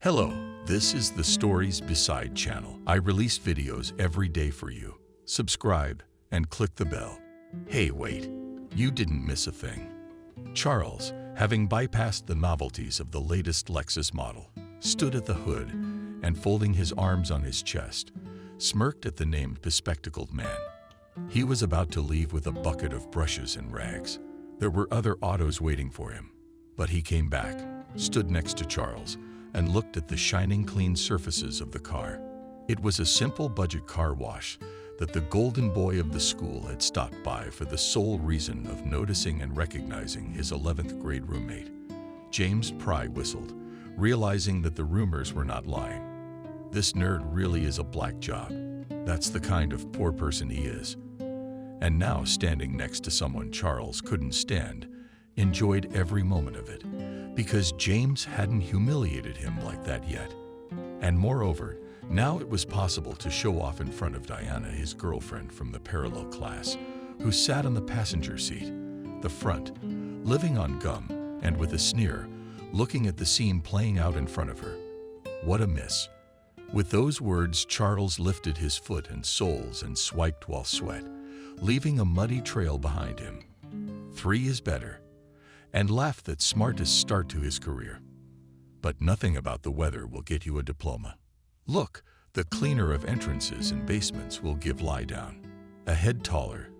Hello, this is the Stories Beside channel. I release videos every day for you. Subscribe and click the bell. Hey, wait, you didn't miss a thing. Charles, having bypassed the novelties of the latest Lexus model, stood at the hood and, folding his arms on his chest, smirked at the named bespectacled man. He was about to leave with a bucket of brushes and rags. There were other autos waiting for him, but he came back, stood next to Charles, and looked at the shining clean surfaces of the car. It was a simple budget car wash that the golden boy of the school had stopped by for the sole reason of noticing and recognizing his 11th grade roommate. James Pry whistled, realizing that the rumors were not lying. This nerd really is a black job. That's the kind of poor person he is. And now, standing next to someone Charles couldn't stand, enjoyed every moment of it, because James hadn't humiliated him like that yet. And moreover, now it was possible to show off in front of Diana, his girlfriend from the parallel class, who sat on the passenger seat, the front, living on gum, and with a sneer, looking at the scene playing out in front of her. What a miss. With those words, Charles lifted his foot and soles and swiped while sweat, leaving a muddy trail behind him. 3 is better. And laughed that smartest start to his career. But nothing about the weather will get you a diploma. Look, the cleaner of entrances and basements will give lie down. A head taller,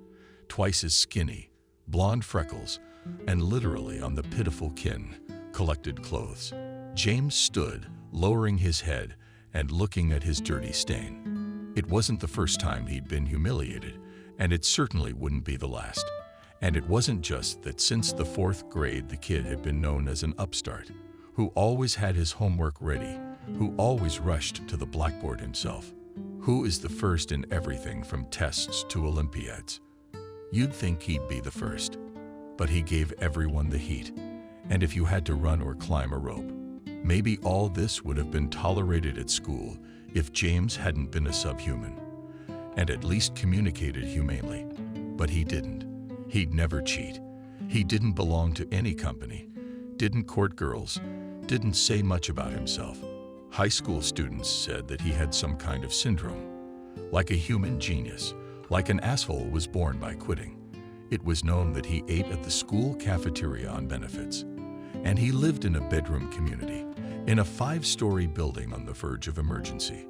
twice as skinny, blonde freckles, and literally on the pitiful kin, collected clothes. James stood, lowering his head and looking at his dirty stain. It wasn't the first time he'd been humiliated, and it certainly wouldn't be the last. And it wasn't just that since the 4th grade the kid had been known as an upstart, who always had his homework ready, who always rushed to the blackboard himself, who is the first in everything from tests to Olympiads. You'd think he'd be the first, but he gave everyone the heat, and if you had to run or climb a rope, maybe all this would have been tolerated at school if James hadn't been a subhuman, and at least communicated humanely, but he didn't. He'd never cheat. He didn't belong to any company, didn't court girls, didn't say much about himself. High school students said that he had some kind of syndrome, like a human genius, like an asshole was born by quitting. It was known that he ate at the school cafeteria on benefits, and he lived in a bedroom community, in a 5-story building on the verge of emergency,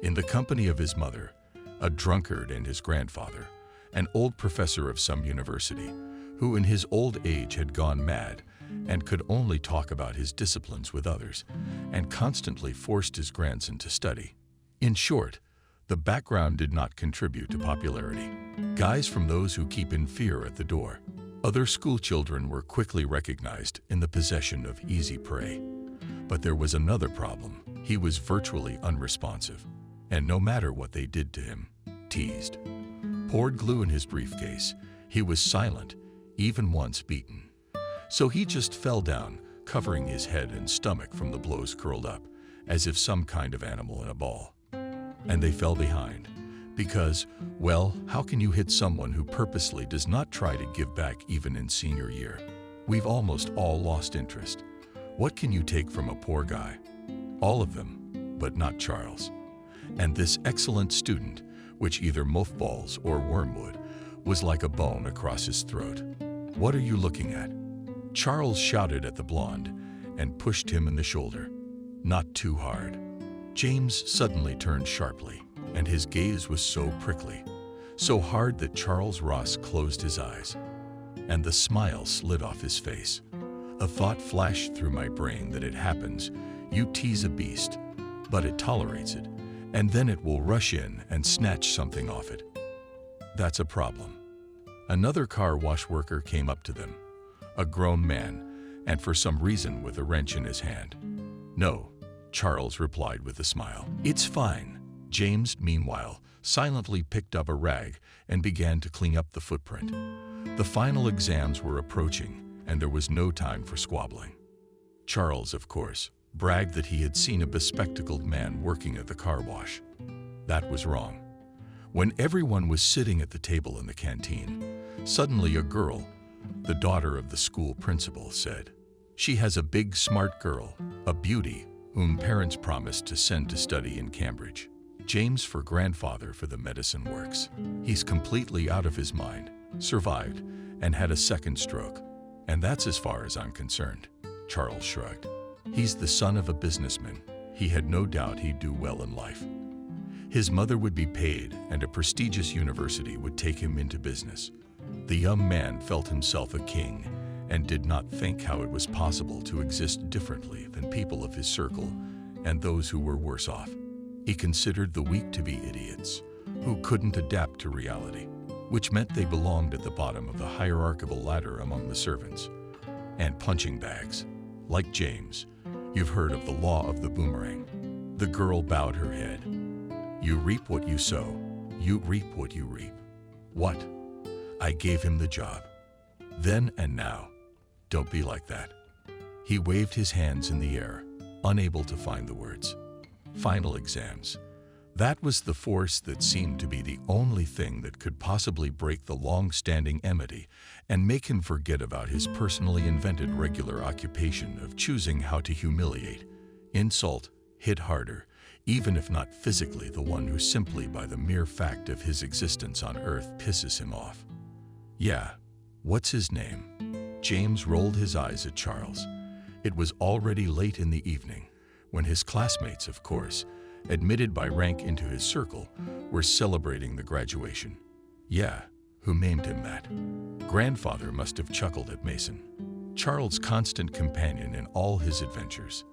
in the company of his mother, a drunkard, and his grandfather, an old professor of some university, who in his old age had gone mad and could only talk about his disciplines with others, and constantly forced his grandson to study. In short, the background did not contribute to popularity. Guys from those who keep in fear at the door. Other schoolchildren were quickly recognized in the possession of easy prey. But there was another problem. He was virtually unresponsive, and no matter what they did to him, teased. Poured glue in his briefcase, he was silent, even once beaten. So he just fell down, covering his head and stomach from the blows, curled up, as if some kind of animal in a ball. And they fell behind, because, well, how can you hit someone who purposely does not try to give back even in senior year? We've almost all lost interest. What can you take from a poor guy? All of them, but not Charles. And this excellent student, which either mothballs or wormwood, was like a bone across his throat. What are you looking at? Charles shouted at the blonde and pushed him in the shoulder. Not too hard. James suddenly turned sharply, and his gaze was so prickly, so hard that Charles Ross closed his eyes, and the smile slid off his face. A thought flashed through my brain that it happens. You tease a beast, but it tolerates it, and then it will rush in and snatch something off it. That's a problem. Another car wash worker came up to them, a grown man, and for some reason with a wrench in his hand. No, Charles replied with a smile. It's fine. James, meanwhile, silently picked up a rag and began to clean up the footprint. The final exams were approaching, and there was no time for squabbling. Charles, of course, bragged that he had seen a bespectacled man working at the car wash. That was wrong. When everyone was sitting at the table in the canteen, suddenly a girl, the daughter of the school principal, said, "She has a big, smart girl, a beauty, whom parents promised to send to study in Cambridge. James for grandfather for the medicine works. He's completely out of his mind, survived, and had a second stroke. And that's as far as I'm concerned. Charles shrugged. He's the son of a businessman. He had no doubt he'd do well in life. His mother would be paid, and a prestigious university would take him into business. The young man felt himself a king and did not think how it was possible to exist differently than people of his circle and those who were worse off. He considered the weak to be idiots, who couldn't adapt to reality, which meant they belonged at the bottom of the hierarchical ladder among the servants. And punching bags. Like James, you've heard of the law of the boomerang. The girl bowed her head. You reap what you sow. You reap what you reap. What? I gave him the job. Then and now. Don't be like that. He waved his hands in the air, unable to find the words. Final exams. That was the force that seemed to be the only thing that could possibly break the long-standing enmity and make him forget about his personally invented regular occupation of choosing how to humiliate, insult, hit harder, even if not physically the one who simply by the mere fact of his existence on Earth pisses him off. Yeah, what's his name? James rolled his eyes at Charles. It was already late in the evening, when his classmates, of course, admitted by rank into his circle, were celebrating the graduation. Yeah, who named him that? Grandfather must have chuckled at Mason, Charles' constant companion in all his adventures.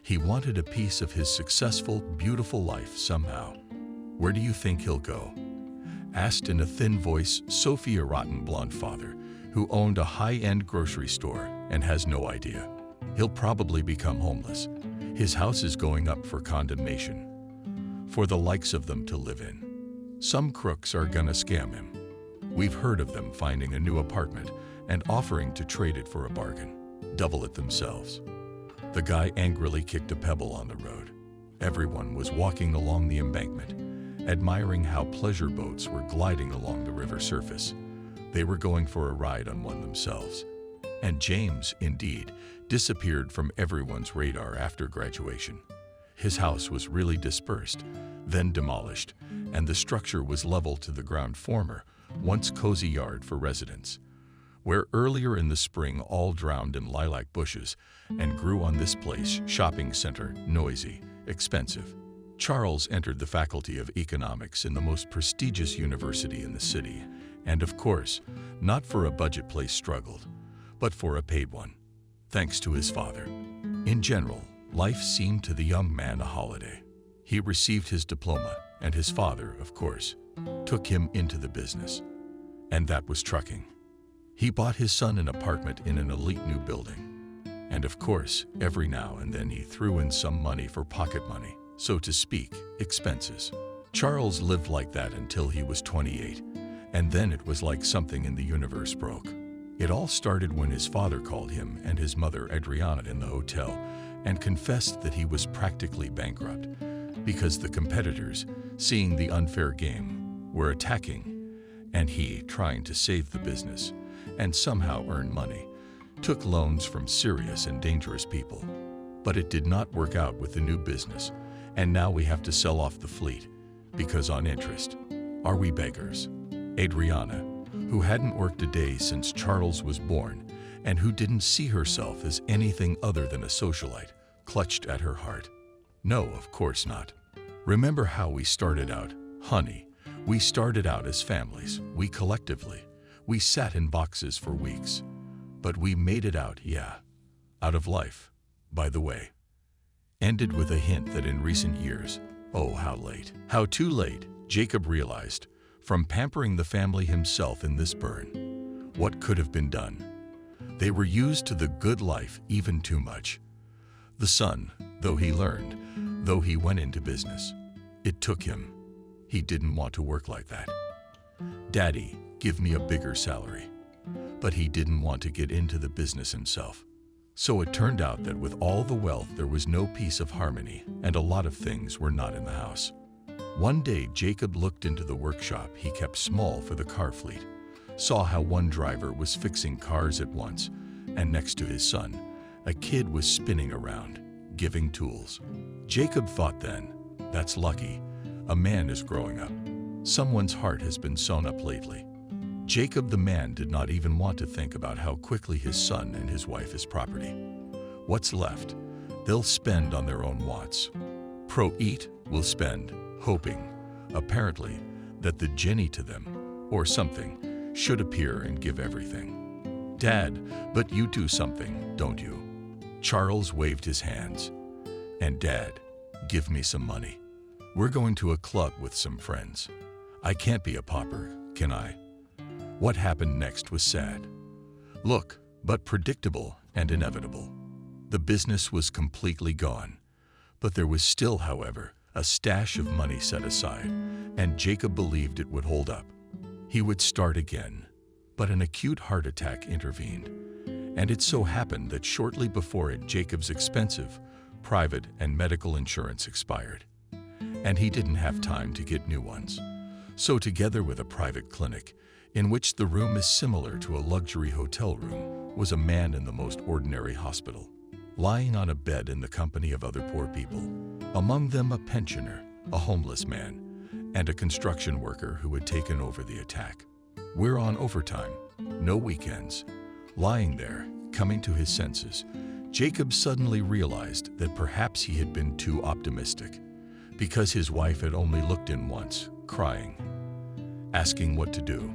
He wanted a piece of his successful, beautiful life somehow. Where do you think he'll go? Asked in a thin voice Sophia Rottenblond father, who owned a high-end grocery store and has no idea. He'll probably become homeless. His house is going up for condemnation, for the likes of them to live in. Some crooks are gonna scam him. We've heard of them finding a new apartment and offering to trade it for a bargain, double it themselves. The guy angrily kicked a pebble on the road. Everyone was walking along the embankment, admiring how pleasure boats were gliding along the river surface. They were going for a ride on one themselves. And James, indeed, disappeared from everyone's radar after graduation. His house was really dispersed, then demolished, and the structure was leveled to the ground former, once cozy yard for residents. Where earlier in the spring all drowned in lilac bushes and grew on this place shopping center, noisy, expensive. Charles entered the Faculty of Economics in the most prestigious university in the city, and of course, not for a budget place struggled, but for a paid one, thanks to his father. In general, life seemed to the young man a holiday. He received his diploma, and his father, of course, took him into the business. And that was trucking. He bought his son an apartment in an elite new building. And of course, every now and then he threw in some money for pocket money, so to speak, expenses. Charles lived like that until he was 28, and then it was like something in the universe broke. It all started when his father called him and his mother Adriana in the hotel and confessed that he was practically bankrupt because the competitors, seeing the unfair game, were attacking, and he, trying to save the business and somehow earn money, took loans from serious and dangerous people. But it did not work out with the new business, and now we have to sell off the fleet because on interest. Are we beggars? Adriana, who hadn't worked a day since Charles was born and who didn't see herself as anything other than a socialite, clutched at her heart. No, of course not. Remember how we started out, honey. We started out as families, we collectively. We sat in boxes for weeks. But we made it out, yeah. Out of life, by the way. Ended with a hint that in recent years, oh how late, how too late, Jacob realized, from pampering the family himself in this burn, what could have been done. They were used to the good life even too much. The son, though he learned, though he went into business, it took him. He didn't want to work like that. Daddy, give me a bigger salary. But he didn't want to get into the business himself. So it turned out that with all the wealth there was no peace of harmony, and a lot of things were not in the house. One day Jacob looked into the workshop he kept small for the car fleet, saw how one driver was fixing cars at once, and next to his son, a kid was spinning around, giving tools. Jacob thought then, that's lucky. A man is growing up. Someone's heart has been sewn up lately. Jacob the man did not even want to think about how quickly his son and his wife is property. What's left, they'll spend on their own wants. Pro-eat will spend, hoping, apparently, that the Jenny to them, or something, should appear and give everything. Dad, but you do something, don't you? Charles waved his hands. And Dad, give me some money. We're going to a club with some friends. I can't be a pauper, can I? What happened next was sad. Look, but predictable and inevitable. The business was completely gone. But there was still, however, a stash of money set aside, and Jacob believed it would hold up. He would start again. But an acute heart attack intervened. And it so happened that shortly before it, Jacob's expensive, private, and medical insurance expired. And he didn't have time to get new ones. So together with a private clinic, in which the room is similar to a luxury hotel room, was a man in the most ordinary hospital, lying on a bed in the company of other poor people, among them a pensioner, a homeless man, and a construction worker who had taken over the attack. We're on overtime, no weekends. Lying there, coming to his senses, Jacob suddenly realized that perhaps he had been too optimistic, because his wife had only looked in once, crying, asking what to do,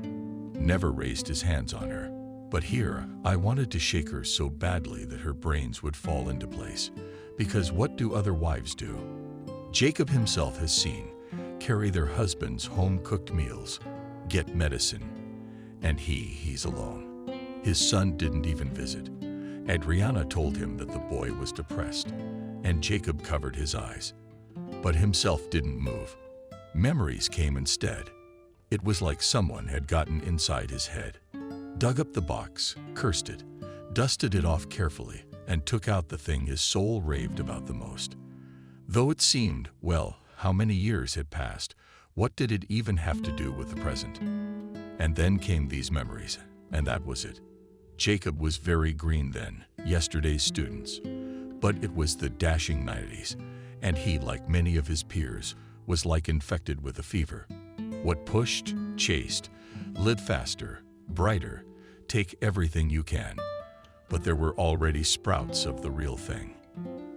never raised his hands on her. But here, I wanted to shake her so badly that her brains would fall into place, because what do other wives do? Jacob himself has seen, carry their husbands' home-cooked meals, get medicine, and he's alone. His son didn't even visit. Adriana told him that the boy was depressed, and Jacob covered his eyes. But himself didn't move. Memories came instead. It was like someone had gotten inside his head, dug up the box, cursed it, dusted it off carefully, and took out the thing his soul raved about the most. Though it seemed, well, how many years had passed, what did it even have to do with the present? And then came these memories, and that was it. Jacob was very green then, yesterday's students. But it was the dashing 90s, and he, like many of his peers, was like infected with a fever. What pushed, chased, lit faster, brighter, take everything you can. But there were already sprouts of the real thing.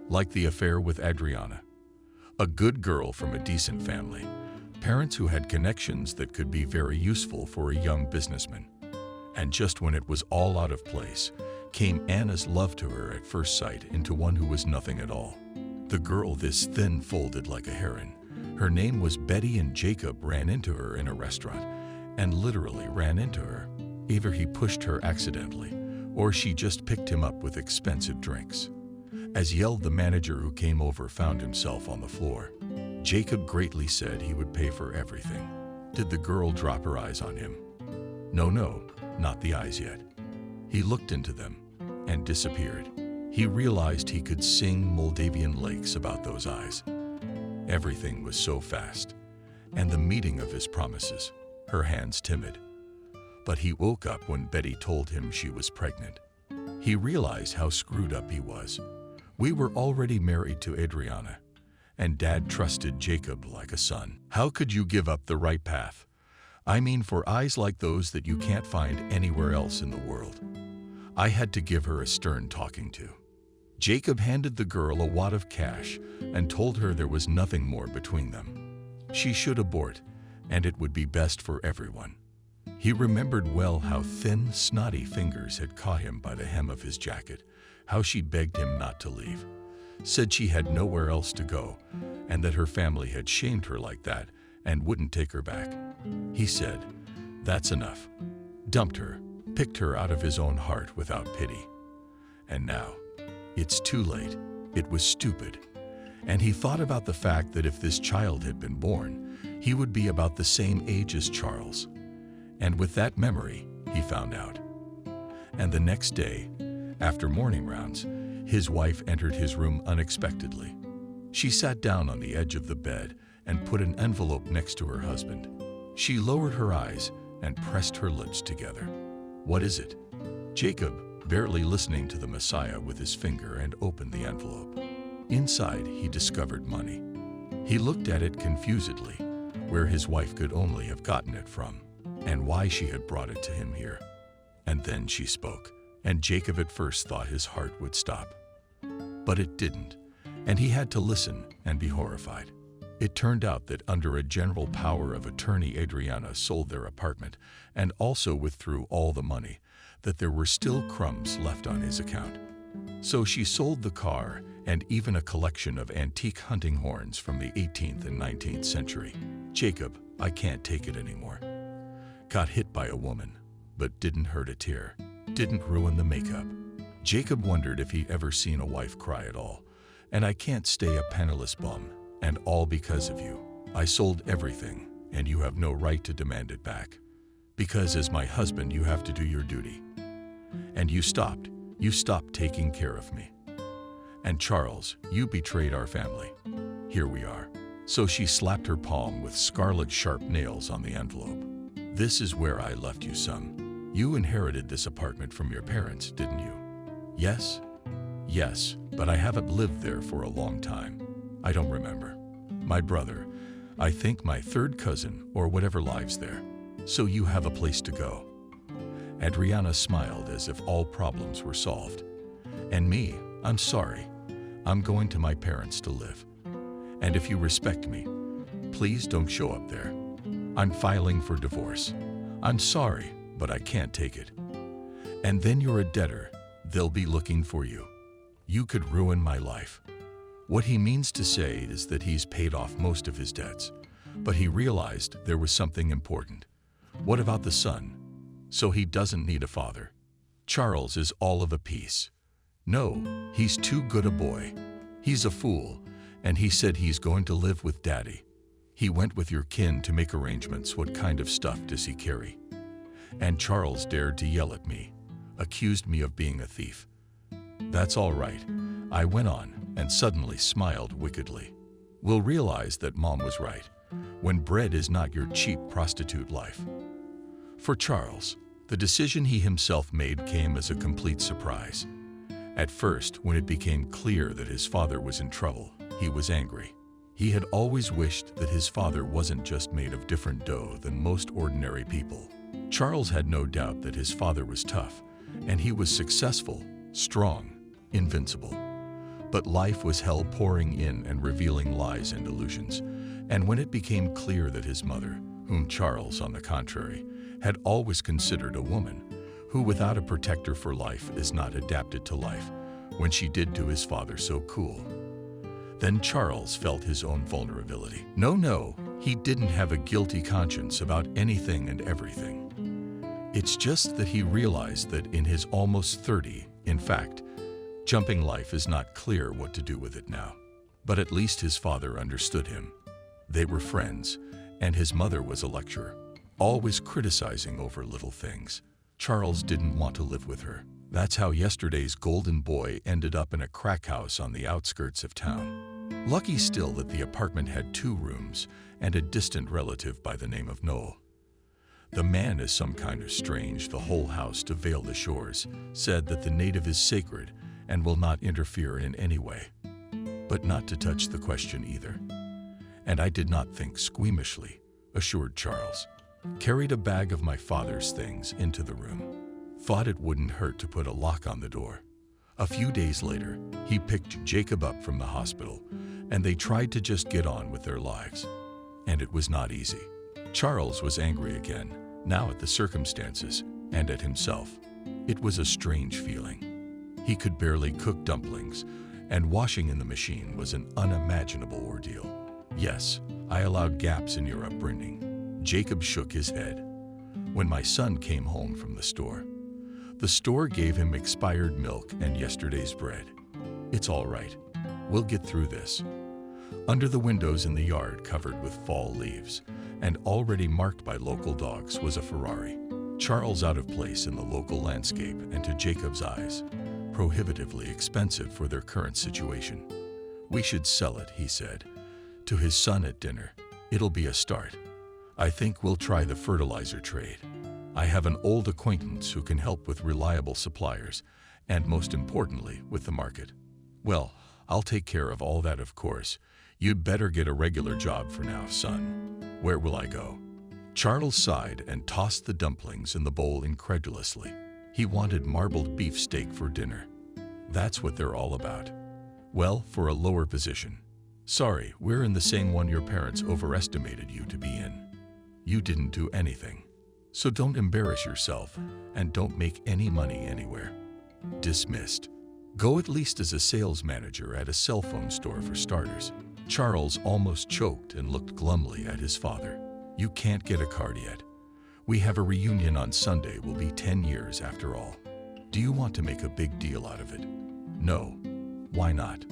Like the affair with Adriana. A good girl from a decent family. Parents who had connections that could be very useful for a young businessman. And just when it was all out of place, came Anna's love to her at first sight into one who was nothing at all. The girl this thin folded like a heron. Her name was Betty, and Jacob ran into her in a restaurant, and literally ran into her. Either he pushed her accidentally, or she just picked him up with expensive drinks. As yelled the manager who came over found himself on the floor. Jacob greatly said he would pay for everything. Did the girl drop her eyes on him? No, not the eyes yet. He looked into them and disappeared. He realized he could sing Moldavian lakes about those eyes. Everything was so fast, and the meeting of his promises, her hands timid. But he woke up when Betty told him she was pregnant. He realized how screwed up he was. We were already married to Adriana, and Dad trusted Jacob like a son. How could you give up the right path? I mean, for eyes like those that you can't find anywhere else in the world. I had to give her a stern talking to. Jacob handed the girl a wad of cash and told her there was nothing more between them. She should abort, and it would be best for everyone. He remembered well how thin, snotty fingers had caught him by the hem of his jacket, how she begged him not to leave, said she had nowhere else to go, and that her family had shamed her like that and wouldn't take her back. He said, "That's enough," dumped her, picked her out of his own heart without pity. And now, it's too late. It was stupid. And he thought about the fact that if this child had been born, he would be about the same age as Charles. And with that memory, he found out. And the next day, after morning rounds, his wife entered his room unexpectedly. She sat down on the edge of the bed and put an envelope next to her husband. She lowered her eyes and pressed her lips together. "What is it?" Jacob, barely listening to the Messiah, with his finger and opened the envelope. Inside, he discovered money. He looked at it confusedly, where his wife could only have gotten it from, and why she had brought it to him here. And then she spoke, and Jacob at first thought his heart would stop. But it didn't, and he had to listen and be horrified. It turned out that under a general power of attorney, Adriana sold their apartment and also withdrew all the money, that there were still crumbs left on his account. So she sold the car and even a collection of antique hunting horns from the 18th and 19th century. Jacob, I can't take it anymore. Got hit by a woman, but didn't hurt a tear, didn't ruin the makeup. Jacob wondered if he'd ever seen a wife cry at all. And I can't stay a penniless bum, and all because of you. I sold everything, and you have no right to demand it back. Because as my husband, you have to do your duty. And you stopped taking care of me. And Charles, you betrayed our family. Here we are. So she slapped her palm with scarlet sharp nails on the envelope. This is where I left you, son. You inherited this apartment from your parents, didn't you? Yes? Yes, but I haven't lived there for a long time. I don't remember. My brother, I think my third cousin or whatever lives there. So you have a place to go. Adriana smiled as if all problems were solved. And me, I'm sorry. I'm going to my parents to live. And if you respect me, please don't show up there. I'm filing for divorce. I'm sorry, but I can't take it. And then you're a debtor. They'll be looking for you. You could ruin my life. What he means to say is that he's paid off most of his debts, but he realized there was something important. What about the son? So he doesn't need a father. Charles is all of a piece. No, he's too good a boy. He's a fool, and he said he's going to live with Daddy. He went with your kin to make arrangements. What kind of stuff does he carry? And Charles dared to yell at me, accused me of being a thief. That's all right, I went on, and suddenly smiled wickedly. We'll realize that Mom was right, when bread is not your cheap prostitute life. For Charles, the decision he himself made came as a complete surprise. At first, when it became clear that his father was in trouble, he was angry. He had always wished that his father wasn't just made of different dough than most ordinary people. Charles had no doubt that his father was tough, and he was successful, strong, invincible. But life was hell pouring in and revealing lies and illusions. And when it became clear that his mother, whom Charles, on the contrary, had always considered a woman, who without a protector for life is not adapted to life, when she did to his father so cool, then Charles felt his own vulnerability. No, he didn't have a guilty conscience about anything and everything. It's just that he realized that in his almost 30, in fact, jumping life is not clear what to do with it now. But at least his father understood him. They were friends, and his mother was a lecturer, always criticizing over little things. Charles didn't want to live with her. That's how yesterday's golden boy ended up in a crack house on the outskirts of town. Lucky still that the apartment had 2 rooms and a distant relative by the name of Noel. The man is some kind of strange. The whole house, to veil the shores, said that the native is sacred and will not interfere in any way. But not to touch the question either. And I did not think squeamishly, assured Charles. Carried a bag of my father's things into the room. Thought it wouldn't hurt to put a lock on the door. A few days later, he picked Jacob up from the hospital, and they tried to just get on with their lives. And it was not easy. Charles was angry again, now at the circumstances and at himself. It was a strange feeling. He could barely cook dumplings, and washing in the machine was an unimaginable ordeal. Yes, I allowed gaps in your upbringing. Jacob shook his head. When my son came home from the store gave him expired milk and yesterday's bread. It's all right. We'll get through this. Under the windows in the yard covered with fall leaves and already marked by local dogs was a Ferrari. Charles out of place in the local landscape and to Jacob's eyes, prohibitively expensive for their current situation. We should sell it, he said. To his son at dinner, it'll be a start. I think we'll try the fertilizer trade. I have an old acquaintance who can help with reliable suppliers and, most importantly, with the market. Well, I'll take care of all that, of course. You'd better get a regular job for now, son. Where will I go?" Charles sighed and tossed the dumplings in the bowl incredulously. He wanted marbled beef steak for dinner. That's what they're all about. Well, for a lower position. Sorry, we're in the same one your parents overestimated you to be in. You didn't do anything. So don't embarrass yourself and don't make any money anywhere. Dismissed. Go at least as a sales manager at a cell phone store for starters. Charles almost choked and looked glumly at his father. You can't get a card yet. We have a reunion on Sunday. Will be 10 years after all. Do you want to make a big deal out of it? No. Why not?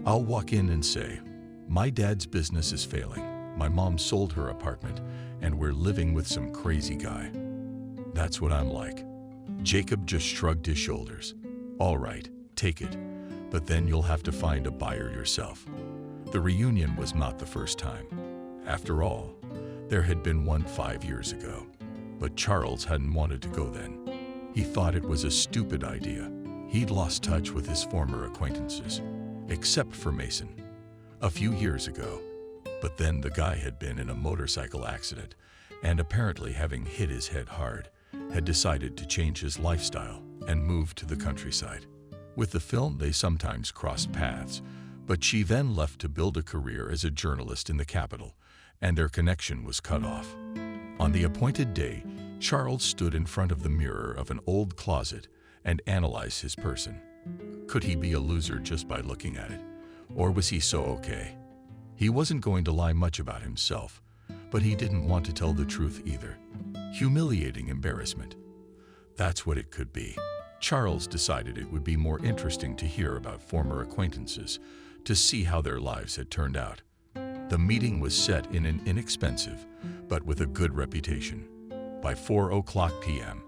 I'll walk in and say, my dad's business is failing. My mom sold her apartment and we're living with some crazy guy. That's what I'm like. Jacob just shrugged his shoulders. All right, take it, but then you'll have to find a buyer yourself. The reunion was not the first time. After all, there had been one 5 years ago, but Charles hadn't wanted to go then. He thought it was a stupid idea. He'd lost touch with his former acquaintances, except for Mason, a few years ago. But then the guy had been in a motorcycle accident and apparently having hit his head hard, had decided to change his lifestyle and move to the countryside. With the film, they sometimes crossed paths, but she then left to build a career as a journalist in the capital, and their connection was cut off. On the appointed day, Charles stood in front of the mirror of an old closet and analyzed his person. Could he be a loser just by looking at it? Or was he so okay? He wasn't going to lie much about himself, but he didn't want to tell the truth either. Humiliating embarrassment. That's what it could be. Charles decided it would be more interesting to hear about former acquaintances, to see how their lives had turned out. The meeting was set in an inexpensive, but with a good reputation. By 4:00 p.m.,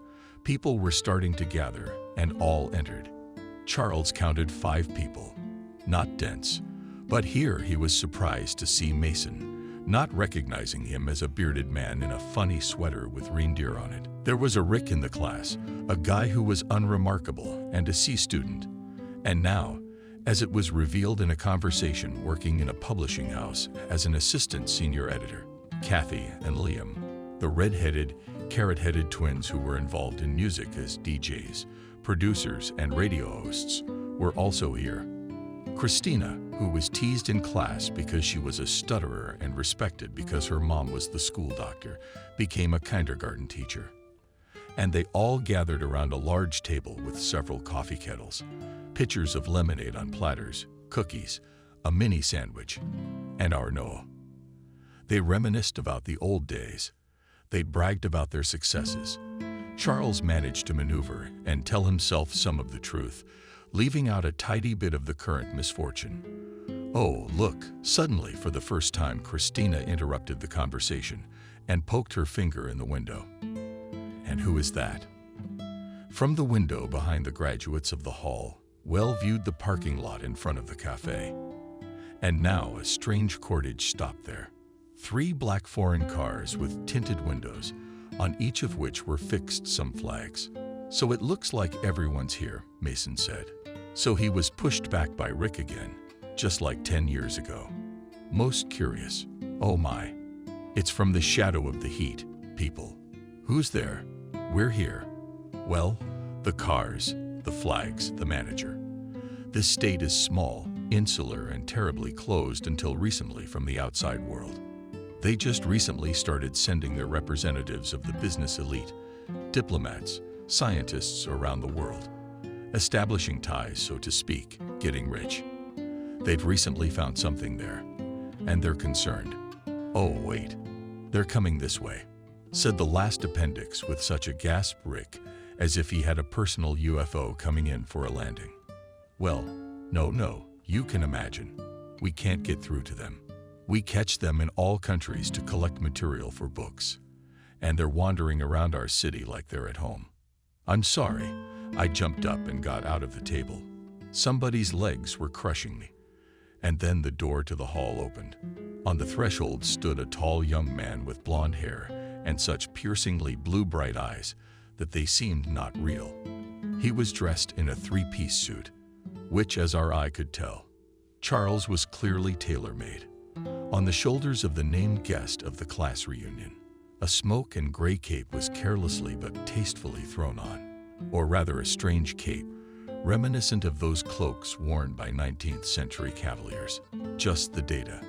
people were starting to gather, and all entered. Charles counted 5 people. Not dense, but here he was surprised to see Mason, not recognizing him as a bearded man in a funny sweater with reindeer on it. There was a Rick in the class, a guy who was unremarkable and a C student. And now, as it was revealed in a conversation working in a publishing house as an assistant senior editor, Kathy and Liam, the red-headed, carrot-headed twins who were involved in music as DJs, producers, and radio hosts, were also here. Christina, who was teased in class because she was a stutterer and respected because her mom was the school doctor, became a kindergarten teacher. And they all gathered around a large table with several coffee kettles, pitchers of lemonade on platters, cookies, a mini sandwich, and Arnaud. They reminisced about the old days. They bragged about their successes. Charles managed to maneuver and tell himself some of the truth, leaving out a tidy bit of the current misfortune. Oh, look, suddenly for the first time Christina interrupted the conversation and poked her finger in the window. And who is that? From the window behind the graduates of the hall, well viewed the parking lot in front of the cafe. And now a strange cortege stopped there. 3 black foreign cars with tinted windows, on each of which were fixed some flags. So it looks like everyone's here, Mason said. So he was pushed back by Rick again, just like 10 years ago. Most curious. Oh my. It's from the shadow of the heat, people. Who's there? We're here. Well, the cars, the flags, the manager. This state is small, insular, and terribly closed until recently from the outside world. They just recently started sending their representatives of the business elite, diplomats, scientists around the world, establishing ties, so to speak, getting rich. They've recently found something there, and they're concerned. Oh, wait, they're coming this way, said the last appendix with such a gasp Rick, as if he had a personal UFO coming in for a landing. Well, no, you can imagine. We can't get through to them. We catch them in all countries to collect material for books, and they're wandering around our city like they're at home. I'm sorry, I jumped up and got out of the table. Somebody's legs were crushing me. And then the door to the hall opened. On the threshold stood a tall young man with blonde hair and such piercingly blue bright eyes that they seemed not real. He was dressed in a 3-piece suit, which, as our eye could tell, Charles was clearly tailor-made. On the shoulders of the named guest of the class reunion, a smoke and gray cape was carelessly but tastefully thrown on, or rather a strange cape, reminiscent of those cloaks worn by 19th century cavaliers. Just the data.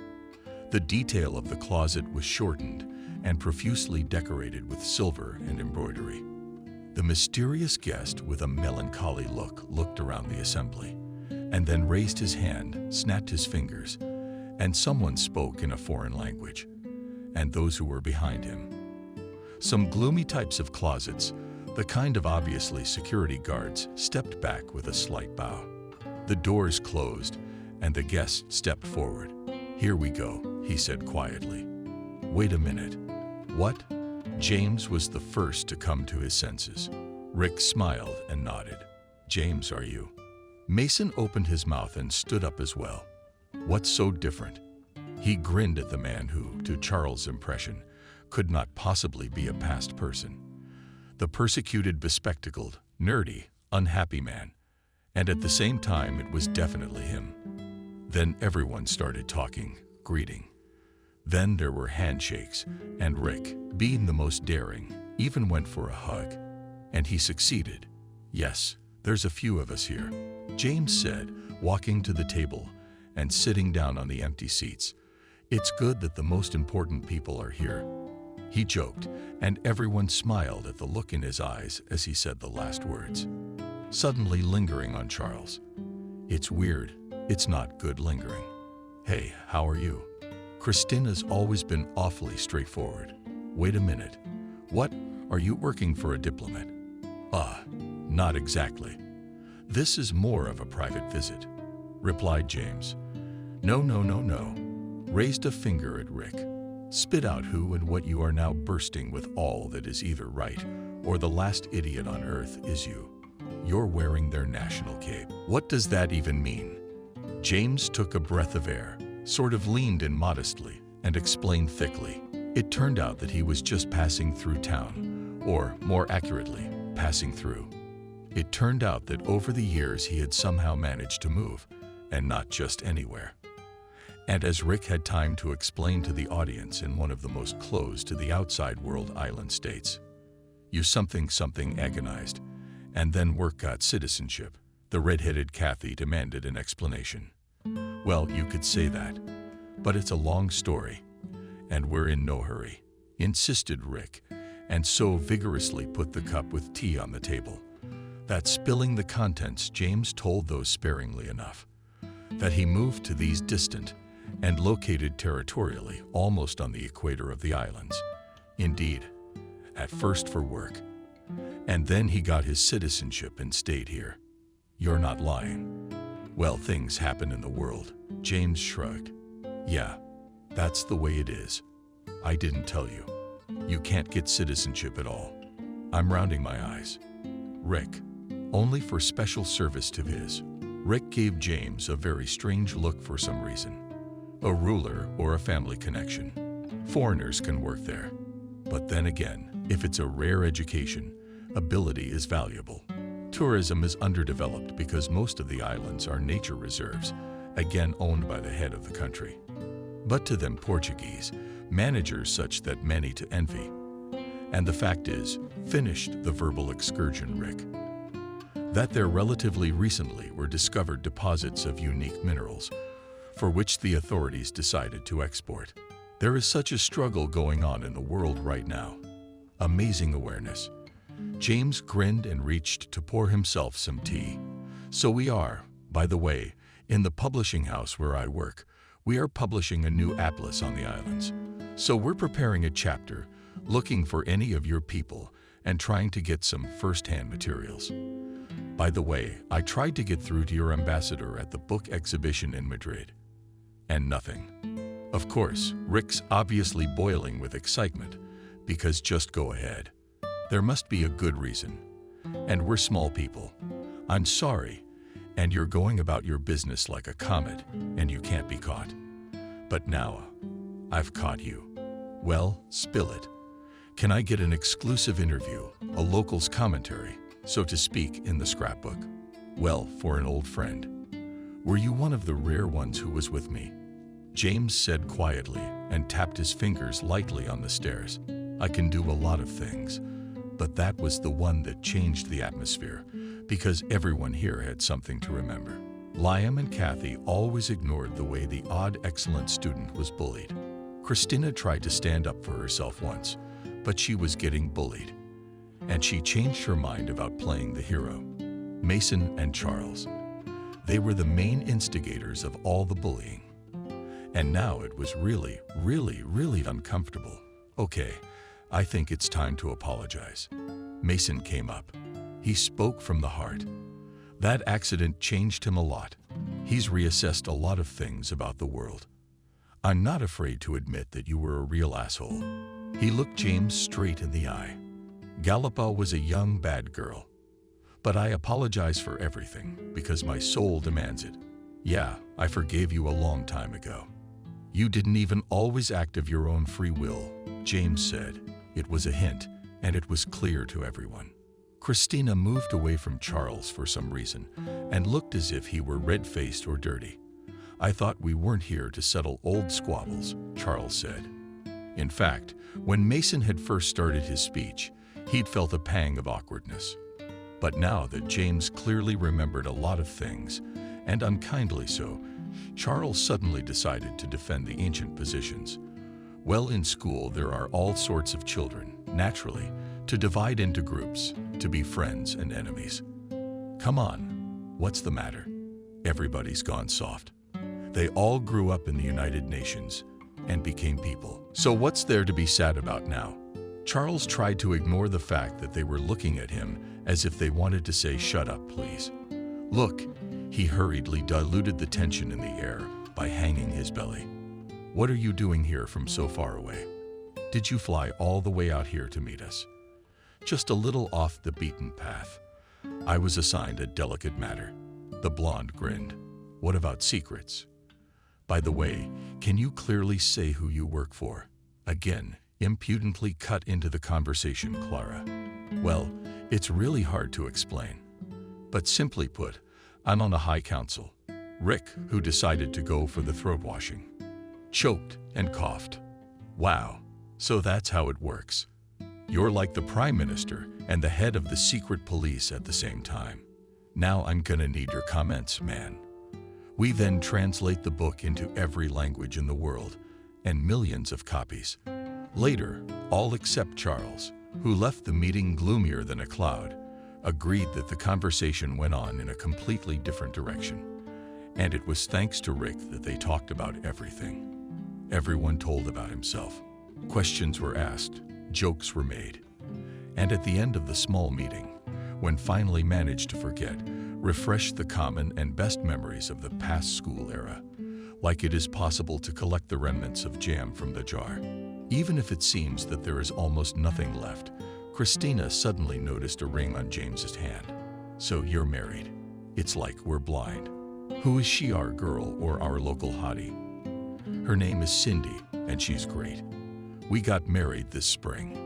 The detail of the closet was shortened and profusely decorated with silver and embroidery. The mysterious guest, with a melancholy look, looked around the assembly, and then raised his hand, snapped his fingers, and someone spoke in a foreign language, and those who were behind him. Some gloomy types of closets, the kind of obviously security guards, stepped back with a slight bow. The doors closed, and the guest stepped forward. "Here we go," he said quietly. "Wait a minute. What?" James was the first to come to his senses. Rick smiled and nodded. "James, are you?" Mason opened his mouth and stood up as well. "What's so different?" He grinned at the man who, to Charles' impression, could not possibly be a past person. The persecuted, bespectacled, nerdy, unhappy man. And at the same time, it was definitely him. Then everyone started talking, greeting. Then there were handshakes, and Rick, being the most daring, even went for a hug. And he succeeded. "Yes, there's a few of us here," James said, walking to the table and sitting down on the empty seats. "It's good that the most important people are here." He joked, and everyone smiled at the look in his eyes as he said the last words, suddenly lingering on Charles. "It's weird. It's not good lingering. Hey, how are you?" Christina's always been awfully straightforward. "Wait a minute. What? Are you working for a diplomat?" Not exactly. This is more of a private visit," replied James. No, raised a finger at Rick. "Spit out who and what you are now bursting with all that is either right or the last idiot on earth is you. You're wearing their national cape. What does that even mean?" James took a breath of air, sort of leaned in modestly, and explained thickly. It turned out that he was just passing through town, or more accurately, passing through. It turned out that over the years he had somehow managed to move, and not just anywhere. And as Rick had time to explain to the audience in one of the most closed to the outside world island states, "You something agonized, and then work got citizenship," the red-headed Kathy demanded an explanation. "Well, you could say that, but it's a long story, and we're in no hurry," insisted Rick, and so vigorously put the cup with tea on the table that, spilling the contents, James told those sparingly enough that he moved to these distant and located territorially almost on the equator of the islands. Indeed, at first for work, and then he got his citizenship and stayed here. "You're not lying." "Well, things happen in the world," James shrugged. "Yeah, that's the way it is. I didn't tell you. You can't get citizenship at all." I'm rounding my eyes. "Rick, only for special service to his." Rick gave James a very strange look for some reason. "A ruler or a family connection. Foreigners can work there. But then again, if it's a rare education, ability is valuable. Tourism is underdeveloped because most of the islands are nature reserves, again owned by the head of the country. But to them Portuguese, managers such that many to envy. And the fact is," finished the verbal excursion Rick, "that there relatively recently were discovered deposits of unique minerals, for which the authorities decided to export. There is such a struggle going on in the world right now. Amazing awareness." James grinned and reached to pour himself some tea. "So we are, by the way, in the publishing house where I work, we are publishing a new atlas on the islands. So we're preparing a chapter, looking for any of your people and trying to get some first-hand materials. By the way, I tried to get through to your ambassador at the book exhibition in Madrid. And nothing." Of course, Rick's obviously boiling with excitement, because just go ahead. There must be a good reason. And we're small people. I'm sorry, and you're going about your business like a comet, and you can't be caught. But now, I've caught you. Well, spill it. Can I get an exclusive interview, a local's commentary, so to speak, in the scrapbook? Well, for an old friend. Were you one of the rare ones who was with me? James said quietly and tapped his fingers lightly on the stairs. I can do a lot of things, but that was the one that changed the atmosphere because everyone here had something to remember. Liam and Kathy always ignored the way the odd, excellent student was bullied. Christina tried to stand up for herself once, but she was getting bullied, and she changed her mind about playing the hero. Mason and Charles. They were the main instigators of all the bullying. And now it was really uncomfortable. Okay, I think it's time to apologize. Mason came up. He spoke from the heart. That accident changed him a lot. He's reassessed a lot of things about the world. I'm not afraid to admit that you were a real asshole. He looked James straight in the eye. Gallipa was a young bad girl. But I apologize for everything because my soul demands it. Yeah, I forgave you a long time ago. You didn't even always act of your own free will, James said. It was a hint, and it was clear to everyone. Christina moved away from Charles for some reason and looked as if he were red-faced or dirty. I thought we weren't here to settle old squabbles, Charles said. In fact, when Mason had first started his speech, he'd felt a pang of awkwardness. But now that James clearly remembered a lot of things, and unkindly so, Charles suddenly decided to defend the ancient positions. Well, in school there are all sorts of children, naturally, to divide into groups, to be friends and enemies. Come on, what's the matter? Everybody's gone soft. They all grew up in the United Nations and became people. So what's there to be sad about now? Charles tried to ignore the fact that they were looking at him as if they wanted to say, "Shut up, please." Look, he hurriedly diluted the tension in the air by hanging his belly. What are you doing here from so far away? Did you fly all the way out here to meet us? Just a little off the beaten path. I was assigned a delicate matter. The blonde grinned. What about secrets? By the way, can you clearly say who you work for? Again, impudently cut into the conversation Clara. Well, it's really hard to explain. But simply put, I'm on the High Council. Rick, who decided to go for the throat washing, choked and coughed. Wow, so that's how it works. You're like the Prime Minister and the head of the secret police at the same time. Now I'm gonna need your comments, man. We then translate the book into every language in the world, and millions of copies. Later, all except Charles, who left the meeting gloomier than a cloud, agreed that the conversation went on in a completely different direction. And it was thanks to Rick that they talked about everything. Everyone told about himself. Questions were asked, jokes were made. And at the end of the small meeting, when finally managed to forget, refreshed the common and best memories of the past school era, like it is possible to collect the remnants of jam from the jar. Even if it seems that there is almost nothing left, Christina suddenly noticed a ring on James's hand. So you're married. It's like we're blind. Who is she, our girl or our local hottie? Her name is Cindy, and she's great. We got married this spring.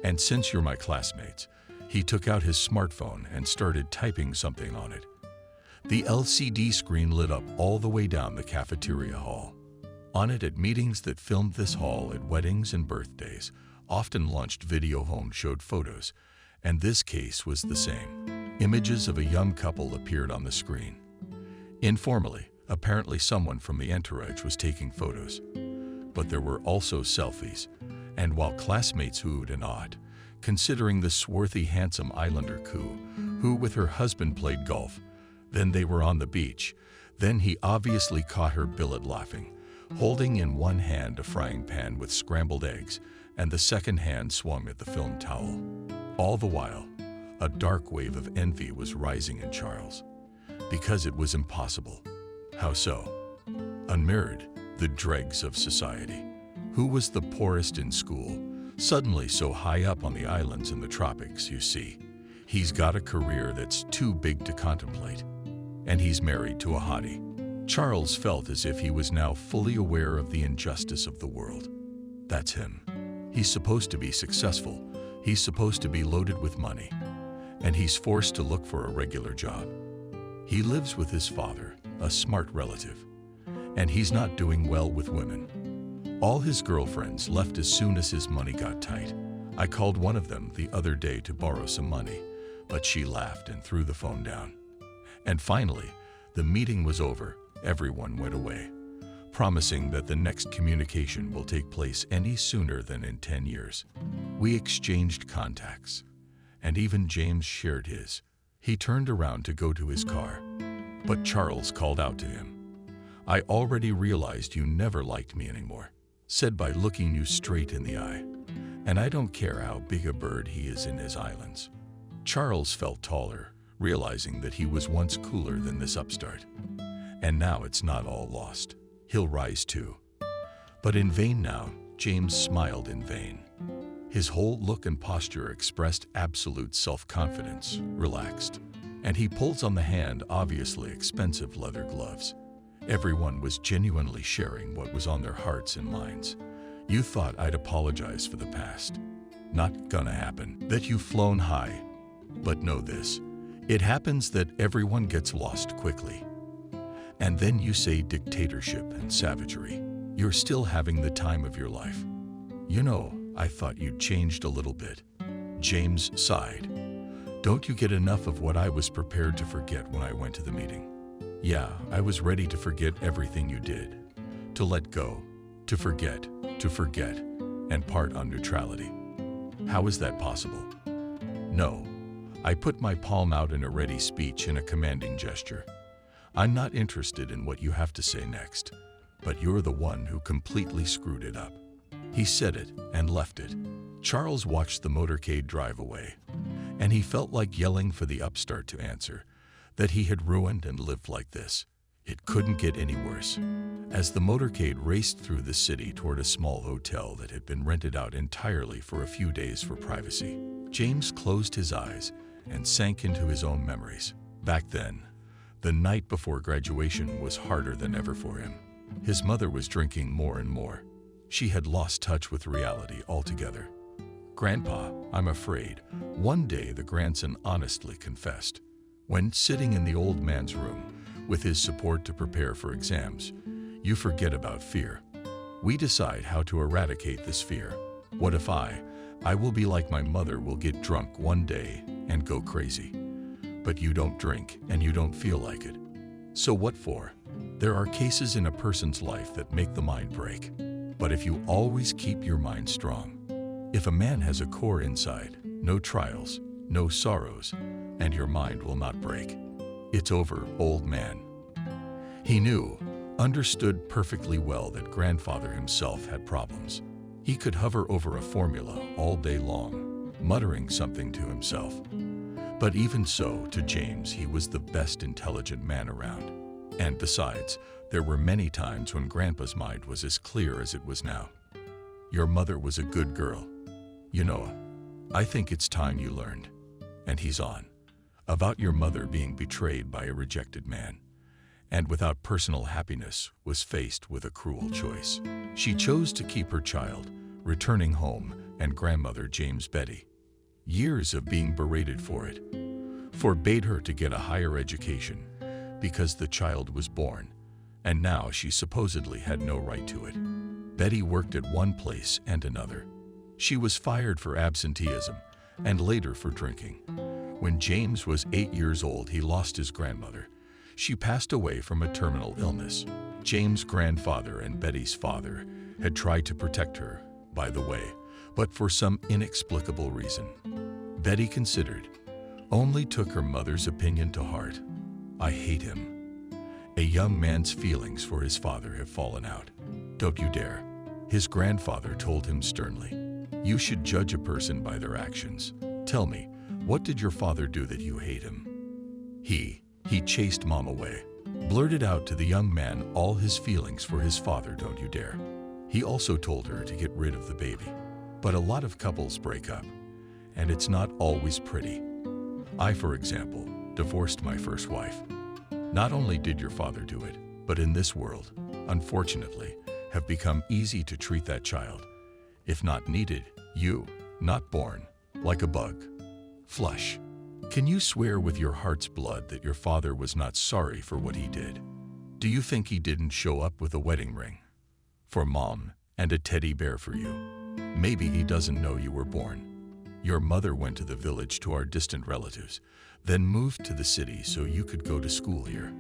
And since you're my classmates, he took out his smartphone and started typing something on it. The LCD screen lit up all the way down the cafeteria hall. On it, at meetings that filmed this hall, at weddings and birthdays, often launched video home showed photos, and this case was the same. Images of a young couple appeared on the screen. Informally, apparently someone from the entourage was taking photos. But there were also selfies, and while classmates hooed and awed, considering the swarthy, handsome Islander who with her husband played golf, then they were on the beach, then he obviously caught her billet laughing, holding in one hand a frying pan with scrambled eggs, and the second hand swung at the film towel. All the while, a dark wave of envy was rising in Charles, because it was impossible. How so? Unmirrored, the dregs of society. Who was the poorest in school? Suddenly so high up on the islands in the tropics, you see. He's got a career that's too big to contemplate. And he's married to a hottie. Charles felt as if he was now fully aware of the injustice of the world. That's him. He's supposed to be successful. He's supposed to be loaded with money. And he's forced to look for a regular job. He lives with his father, a smart relative. And he's not doing well with women. All his girlfriends left as soon as his money got tight. I called one of them the other day to borrow some money, but she laughed and threw the phone down. And finally, the meeting was over. Everyone went away, promising that the next communication will take place any sooner than in 10 years. We exchanged contacts, and even James shared his. He turned around to go to his car, but Charles called out to him. "I already realized you never liked me anymore," said by looking you straight in the eye. "And I don't care how big a bird he is in his islands." Charles felt taller, realizing that he was once cooler than this upstart. And now it's not all lost. He'll rise too. But in vain now, James smiled in vain. His whole look and posture expressed absolute self-confidence, relaxed. And he pulls on the hand obviously expensive leather gloves. Everyone was genuinely sharing what was on their hearts and minds. "You thought I'd apologize for the past. Not gonna happen. That you've flown high. But know this, it happens that everyone gets lost quickly. And then you say dictatorship and savagery. You're still having the time of your life. You know, I thought you'd changed a little bit." James sighed. "Don't you get enough of what I was prepared to forget when I went to the meeting? Yeah, I was ready to forget everything you did. To let go, to forget, and part on neutrality. How is that possible?" "No." I put my palm out in a ready speech in a commanding gesture. "I'm not interested in what you have to say next, but you're the one who completely screwed it up." He said it and left it. Charles watched the motorcade drive away, and he felt like yelling for the upstart to answer, that he had ruined and lived like this. It couldn't get any worse. As the motorcade raced through the city toward a small hotel that had been rented out entirely for a few days for privacy, James closed his eyes and sank into his own memories. Back then, the night before graduation was harder than ever for him. His mother was drinking more and more. She had lost touch with reality altogether. "Grandpa, I'm afraid," one day the grandson honestly confessed. "When sitting in the old man's room, with his support to prepare for exams, you forget about fear. We decide how to eradicate this fear. What if I will be like my mother, will get drunk one day and go crazy. But you don't drink and you don't feel like it. So what for? There are cases in a person's life that make the mind break. But if you always keep your mind strong, if a man has a core inside, no trials, no sorrows, and your mind will not break. It's over, old man." He knew, understood perfectly well that grandfather himself had problems. He could hover over a formula all day long, muttering something to himself. But even so, to James, he was the best intelligent man around. And besides, there were many times when Grandpa's mind was as clear as it was now. "Your mother was a good girl. You know, I think it's time you learned." And he's on. About your mother being betrayed by a rejected man, and without personal happiness was faced with a cruel choice. She chose to keep her child, returning home, and grandmother James Betty. Years of being berated for it. Forbade her to get a higher education because the child was born, and now she supposedly had no right to it. Betty worked at one place and another. She was fired for absenteeism and later for drinking. When James was 8 years old, he lost his grandmother. She passed away from a terminal illness. James' grandfather and Betty's father had tried to protect her, by the way, but for some inexplicable reason, Betty considered, only took her mother's opinion to heart. "I hate him." A young man's feelings for his father have fallen out. "Don't you dare." His grandfather told him sternly, "You should judge a person by their actions. Tell me, what did your father do that you hate him?" He chased Mom away, blurted out to the young man all his feelings for his father. "Don't you dare." He also told her to get rid of the baby. But a lot of couples break up, and it's not always pretty. I, for example, divorced my first wife. Not only did your father do it, but in this world, unfortunately, have become easy to treat that child. If not needed, you, not born, like a bug. Flush. Can you swear with your heart's blood that your father was not sorry for what he did? Do you think he didn't show up with a wedding ring for Mom and a teddy bear for you? Maybe he doesn't know you were born. Your mother went to the village to our distant relatives, then moved to the city so you could go to school here.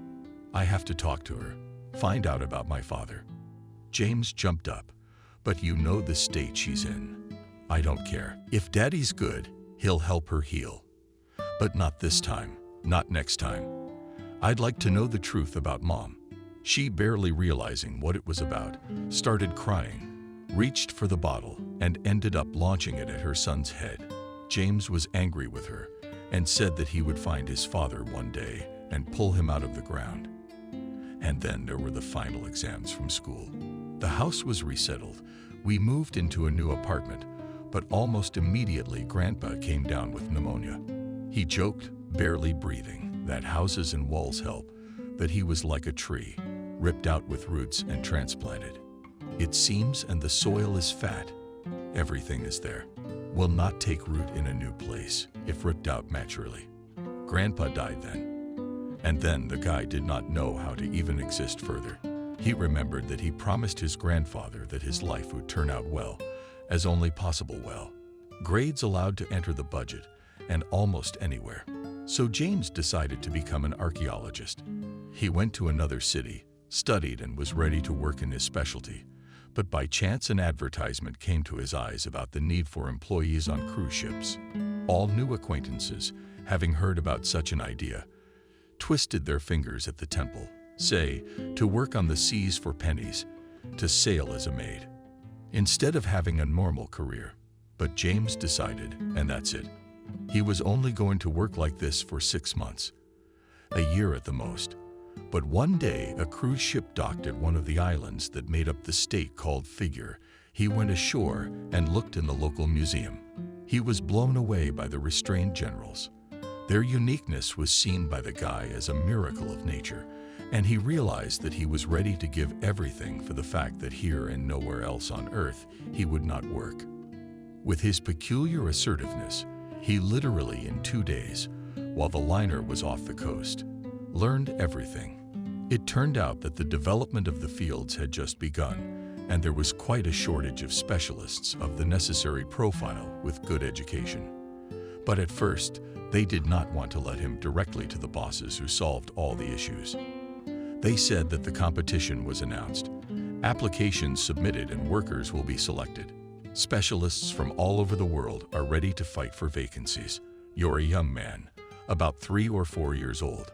I have to talk to her, find out about my father." James jumped up. "But you know the state she's in. I don't care. If Daddy's good, he'll help her heal. But not this time, not next time. I'd like to know the truth about Mom." She, barely realizing what it was about, started crying, reached for the bottle, and ended up launching it at her son's head. James was angry with her and said that he would find his father one day and pull him out of the ground. And then there were the final exams from school. The house was resettled. We moved into a new apartment, but almost immediately Grandpa came down with pneumonia. He joked, barely breathing, that houses and walls help, that he was like a tree, ripped out with roots and transplanted. It seems, and the soil is fat. Everything is there. Will not take root in a new place if ripped out naturally. Grandpa died then. And then the guy did not know how to even exist further. He remembered that he promised his grandfather that his life would turn out well, as only possible well. Grades allowed to enter the budget, and almost anywhere. So James decided to become an archaeologist. He went to another city, studied, and was ready to work in his specialty. But by chance an advertisement came to his eyes about the need for employees on cruise ships. All new acquaintances, having heard about such an idea, twisted their fingers at the temple, say, to work on the seas for pennies, to sail as a maid, instead of having a normal career. But James decided, and that's it. He was only going to work like this for 6 months, a year at the most. But one day, a cruise ship docked at one of the islands that made up the state called Figure. He went ashore and looked in the local museum. He was blown away by the restrained generals. Their uniqueness was seen by the guy as a miracle of nature, and he realized that he was ready to give everything for the fact that here and nowhere else on Earth he would not work. With his peculiar assertiveness, he literally in 2 days, while the liner was off the coast, learned everything. It turned out that the development of the fields had just begun, and there was quite a shortage of specialists of the necessary profile with good education. But at first, they did not want to let him directly to the bosses who solved all the issues. They said that the competition was announced, applications submitted, and workers will be selected. Specialists from all over the world are ready to fight for vacancies. You're a young man, about 3 or 4 years old.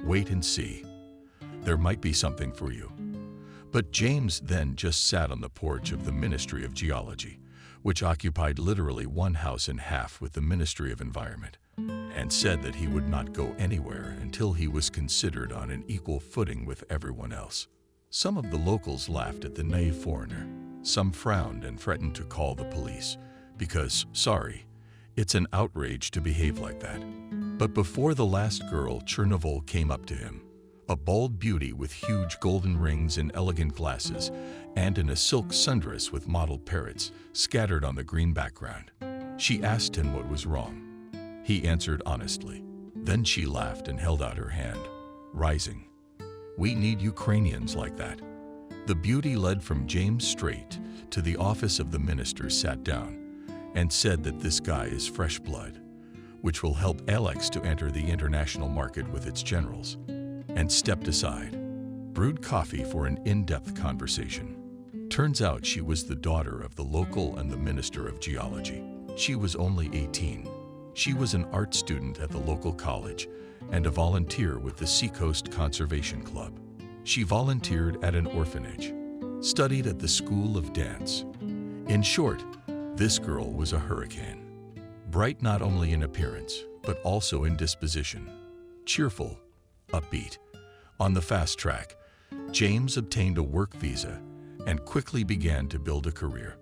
Wait and see. There might be something for you. But James then just sat on the porch of the Ministry of Geology, which occupied literally one house and half with the Ministry of Environment, and said that he would not go anywhere until he was considered on an equal footing with everyone else. Some of the locals laughed at the naive foreigner. Some frowned and threatened to call the police because, sorry, it's an outrage to behave like that. But before the last girl, Chernobyl came up to him, a bold beauty with huge golden rings and elegant glasses, and in a silk sundress with mottled parrots scattered on the green background. She asked him what was wrong. He answered honestly. Then she laughed and held out her hand, rising. "We need Ukrainians like that." The beauty led from James straight to the office of the minister, sat down, and said that this guy is fresh blood, which will help Alex to enter the international market with its generals, and stepped aside, brewed coffee for an in-depth conversation. Turns out she was the daughter of the local and the Minister of Geology. She was only 18. She was an art student at the local college and a volunteer with the Seacoast Conservation Club. She volunteered at an orphanage, studied at the School of Dance. In short, this girl was a hurricane. Bright not only in appearance, but also in disposition. Cheerful, upbeat. On the fast track, James obtained a work visa and quickly began to build a career.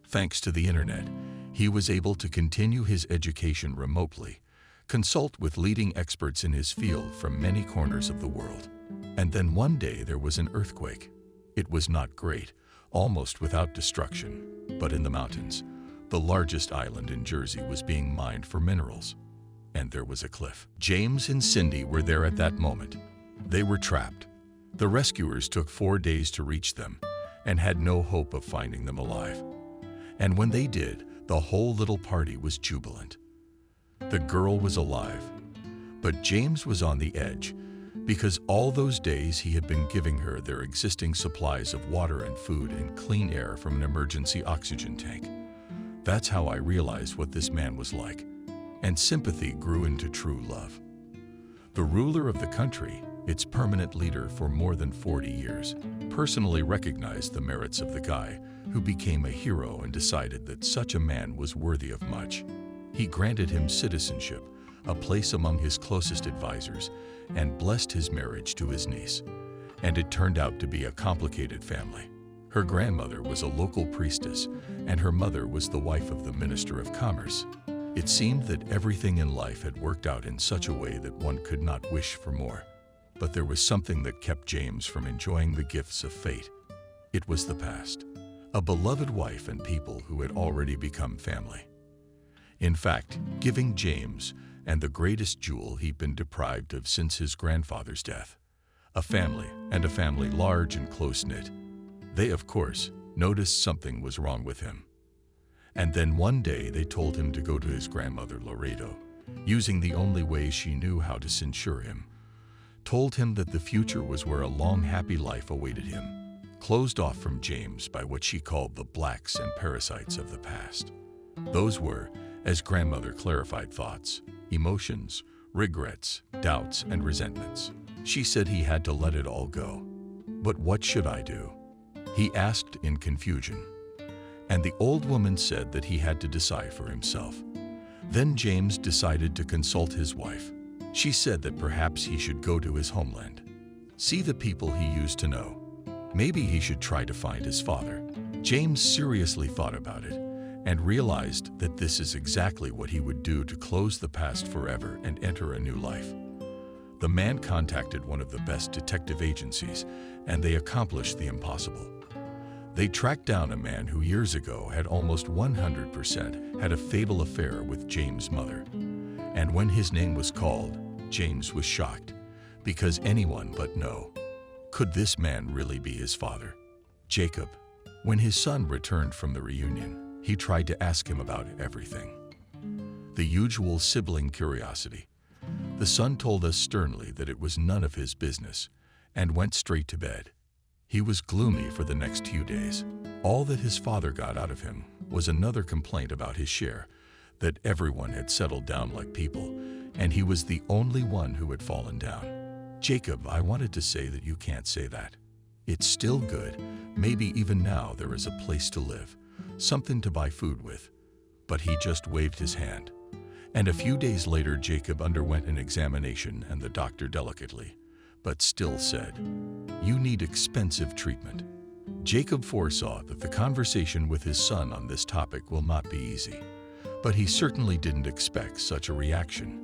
Thanks to the internet, he was able to continue his education remotely, consult with leading experts in his field from many corners of the world. And then one day there was an earthquake. It was not great, almost without destruction, but in the mountains, the largest island in Jersey was being mined for minerals. And there was a cliff. James and Cindy were there at that moment. They were trapped. The rescuers took 4 days to reach them and had no hope of finding them alive. And when they did, the whole little party was jubilant. The girl was alive, but James was on the edge because all those days he had been giving her their existing supplies of water and food and clean air from an emergency oxygen tank. That's how I realized what this man was like, and sympathy grew into true love. The ruler of the country, its permanent leader for more than 40 years, personally recognized the merits of the guy who became a hero and decided that such a man was worthy of much. He granted him citizenship, a place among his closest advisors, and blessed his marriage to his niece. And it turned out to be a complicated family. Her grandmother was a local priestess, and her mother was the wife of the Minister of Commerce. It seemed that everything in life had worked out in such a way that one could not wish for more. But there was something that kept James from enjoying the gifts of fate. It was the past, a beloved wife and people who had already become family. In fact, giving James and the greatest jewel he'd been deprived of since his grandfather's death, a family, and a family large and close-knit. They, of course, noticed something was wrong with him. And then one day they told him to go to his grandmother Laredo, using the only way she knew how to censure him. Told him that the future was where a long, happy life awaited him, closed off from James by what she called the blacks and parasites of the past. Those were, as grandmother clarified, thoughts, emotions, regrets, doubts, and resentments. She said he had to let it all go. But what should I do? He asked in confusion. And the old woman said that he had to decide for himself. Then James decided to consult his wife. She said that perhaps he should go to his homeland, see the people he used to know. Maybe he should try to find his father. James seriously thought about it and realized that this is exactly what he would do to close the past forever and enter a new life. The man contacted one of the best detective agencies, and they accomplished the impossible. They tracked down a man who years ago had almost 100% had a fatal affair with James' mother. And when his name was called, James was shocked, because anyone but no. Could this man really be his father? Jacob. When his son returned from the reunion, he tried to ask him about everything. The usual sibling curiosity. The son told us sternly that it was none of his business, and went straight to bed. He was gloomy for the next few days. All that his father got out of him was another complaint about his share, that everyone had settled down like people, and he was the only one who had fallen down. Jacob, I wanted to say that you can't say that. It's still good. Maybe even now there is a place to live, something to buy food with. But he just waved his hand. And a few days later, Jacob underwent an examination, and the doctor delicately, but still said, "You need expensive treatment." Jacob foresaw that the conversation with his son on this topic will not be easy, but he certainly didn't expect such a reaction.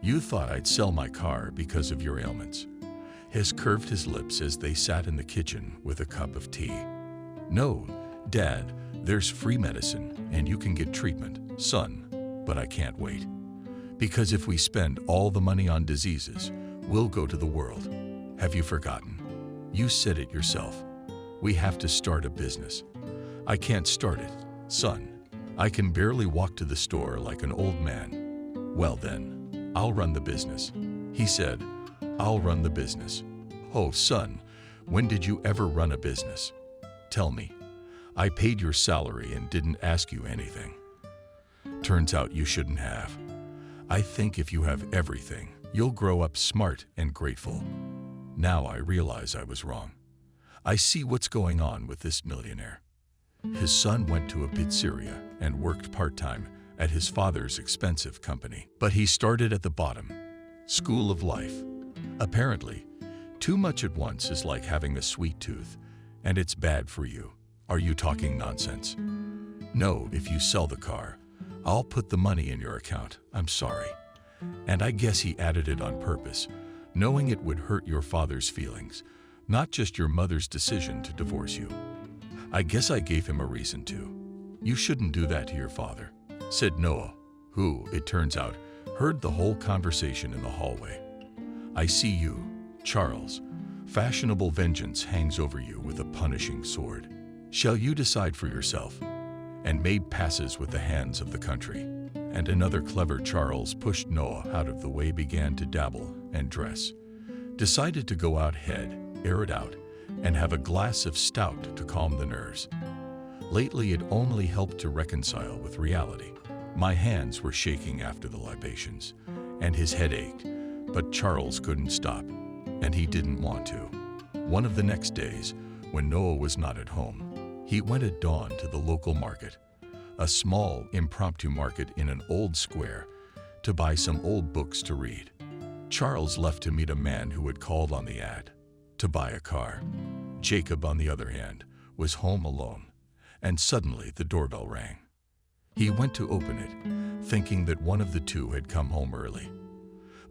"You thought I'd sell my car because of your ailments." Hess curved his lips as they sat in the kitchen with a cup of tea. "No, Dad, there's free medicine and you can get treatment, son, but I can't wait. Because if we spend all the money on diseases, we'll go to the world. Have you forgotten? You said it yourself. We have to start a business. I can't start it, son. I can barely walk to the store like an old man." "Well then, I'll run the business," he said. "I'll run the business." "Oh, son, when did you ever run a business? Tell me. I paid your salary and didn't ask you anything." "Turns out you shouldn't have. I think if you have everything, you'll grow up smart and grateful. Now I realize I was wrong. I see what's going on with this millionaire." His son went to a pizzeria and worked part-time at his father's expensive company. But he started at the bottom. School of life. Apparently, too much at once is like having a sweet tooth, and it's bad for you. Are you talking nonsense? "No, if you sell the car, I'll put the money in your account. I'm sorry." And I guess he added it on purpose, knowing it would hurt your father's feelings, not just your mother's decision to divorce you. "I guess I gave him a reason to." "You shouldn't do that to your father," said Noah, who, it turns out, heard the whole conversation in the hallway. "I see you, Charles, Fashionable vengeance hangs over you with a punishing sword. Shall you decide for yourself? And made passes with the hands of the country. And another clever Charles pushed Noah out of the way, began to dabble and dress. Decided to go out ahead, air it out, and have a glass of stout to calm the nerves. Lately it only helped to reconcile with reality. My hands were shaking after the libations, and his head ached, but Charles couldn't stop, and he didn't want to. One of the next days, when Noah was not at home, he went at dawn to the local market, a small, impromptu market in an old square, to buy some old books to read. Charles left to meet a man who had called on the ad to buy a car. Jacob, on the other hand, was home alone, and suddenly the doorbell rang. He went to open it, thinking that one of the two had come home early.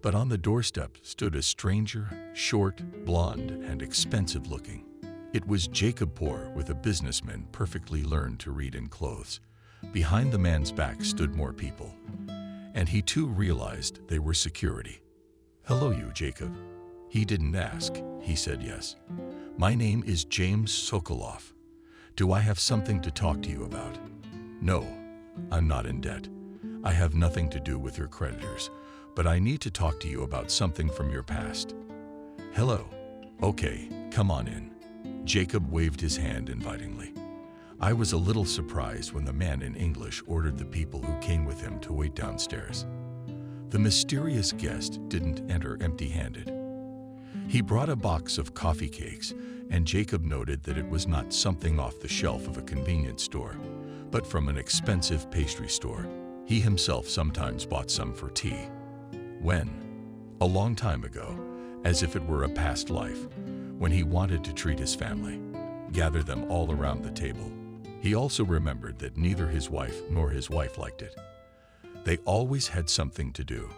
But on the doorstep stood a stranger, short, blonde, and expensive-looking. It was Jacob Poor, with a businessman perfectly learned to read in clothes. Behind the man's back stood more people, and he too realized they were security. "Hello, you, Jacob." He didn't ask, he said yes. "My name is James Sokoloff. Do I have something to talk to you about?" "No, I'm not in debt. I have nothing to do with your creditors, but I need to talk to you about something from your past." "Hello. Okay, come on in." Jacob waved his hand invitingly. I was a little surprised when the man in English ordered the people who came with him to wait downstairs. The mysterious guest didn't enter empty-handed. He brought a box of coffee cakes, and Jacob noted that it was not something off the shelf of a convenience store, but from an expensive pastry store. He himself sometimes bought some for tea. When? A long time ago, as if it were a past life, when he wanted to treat his family, gather them all around the table. He also remembered that neither his wife nor his wife liked it. They always had something to do.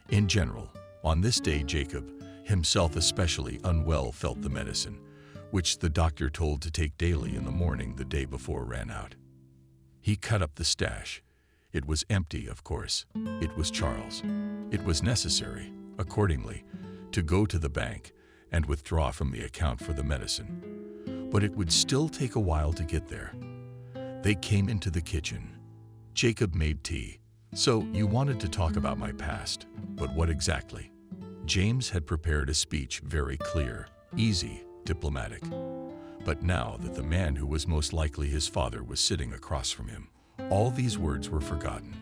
In general, on this day Jacob, himself especially unwell, felt the medicine, which the doctor told to take daily in the morning the day before, ran out. He cut up the stash. It was empty, of course. It was Charles. It was necessary, accordingly, to go to the bank and withdraw from the account for the medicine. But it would still take a while to get there. They came into the kitchen. Jacob made tea. "So you wanted to talk about my past, but what exactly?" James had prepared a speech, very clear, easy, diplomatic. But now that the man who was most likely his father was sitting across from him, all these words were forgotten,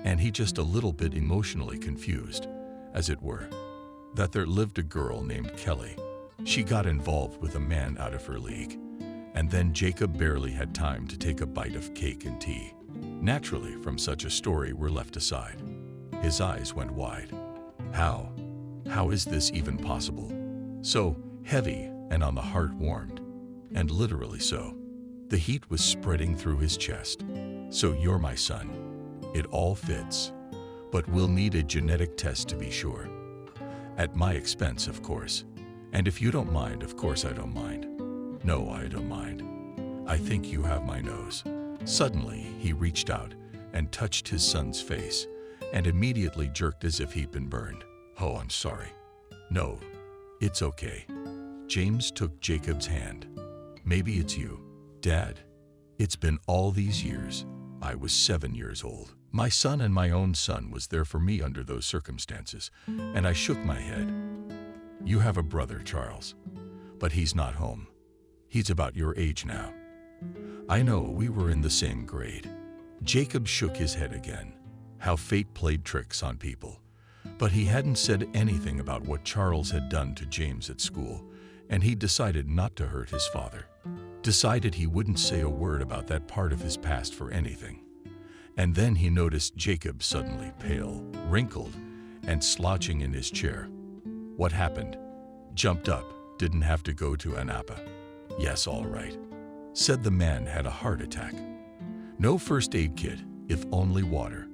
and he just a little bit emotionally confused, as it were. That there lived a girl named Kelly. She got involved with a man out of her league, and then Jacob barely had time to take a bite of cake and tea. Naturally, from such a story were left aside. His eyes went wide. How? How is this even possible? So heavy and on the heart warmed, and literally so. The heat was spreading through his chest. "So you're my son. It all fits, but we'll need a genetic test to be sure. At my expense, of course. And if you don't mind, of course I don't mind." "No, I don't mind. I think you have my nose." Suddenly, he reached out and touched his son's face, and immediately jerked as if he'd been burned. "Oh, I'm sorry." "No, it's okay." James took Jacob's hand. "Maybe it's you, Dad. It's been all these years. I was 7 years old. My son and my own son was there for me under those circumstances, and I shook my head. You have a brother, Charles, but he's not home. He's about your age now." "I know, we were in the same grade." Jacob shook his head again. How fate played tricks on people. But he hadn't said anything about what Charles had done to James at school, and he decided not to hurt his father. Decided he wouldn't say a word about that part of his past for anything. And then he noticed Jacob suddenly pale, wrinkled, and slouching in his chair. What happened? Jumped up, didn't have to go to Anapa. "Yes, all right." Said the man had a heart attack. No first aid kit, if only water.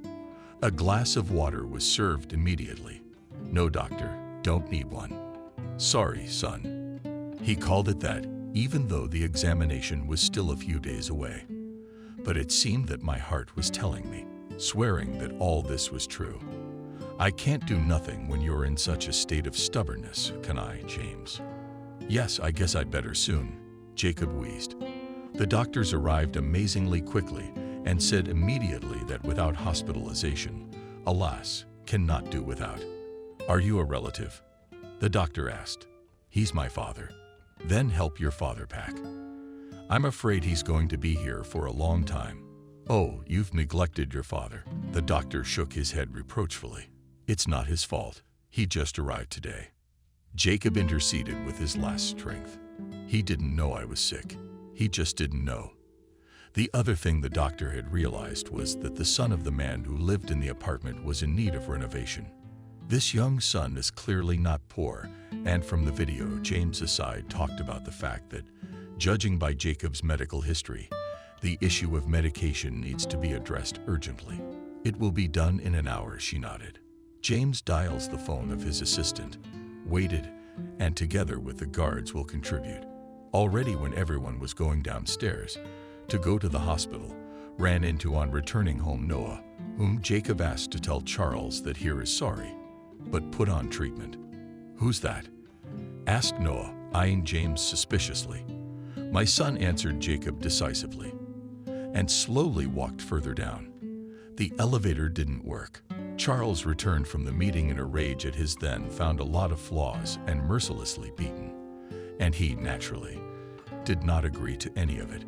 A glass of water was served immediately. "No, doctor, don't need one." "Sorry, son." He called it that, even though the examination was still a few days away. But it seemed that my heart was telling me, swearing that all this was true. "I can't do nothing when you're in such a state of stubbornness, can I, James?" Yes, I guess I'd better soon, Jacob wheezed. The doctors arrived amazingly quickly and said immediately that without hospitalization, alas, cannot do without. Are you a relative? The doctor asked. He's my father. Then help your father pack. I'm afraid he's going to be here for a long time. Oh, you've neglected your father. The doctor shook his head reproachfully. It's not his fault. He just arrived today. Jacob interceded with his last strength. He didn't know I was sick. He just didn't know. The other thing the doctor had realized was that the son of the man who lived in the apartment was in need of renovation. This young son is clearly not poor, and from the video, James aside talked about the fact that, judging by Jacob's medical history, the issue of medication needs to be addressed urgently. It will be done in an hour, she nodded. James dials the phone of his assistant, waited, and together with the guards will contribute. Already when everyone was going downstairs to go to the hospital, ran into on returning home Noah, whom Jacob asked to tell Charles that he is sorry, but put on treatment. Who's that? Asked Noah, eyeing James suspiciously. My son, answered Jacob decisively, and slowly walked further down. The elevator didn't work. Charles returned from the meeting in a rage at his then found a lot of flaws and mercilessly beaten. And he, naturally, did not agree to any of it.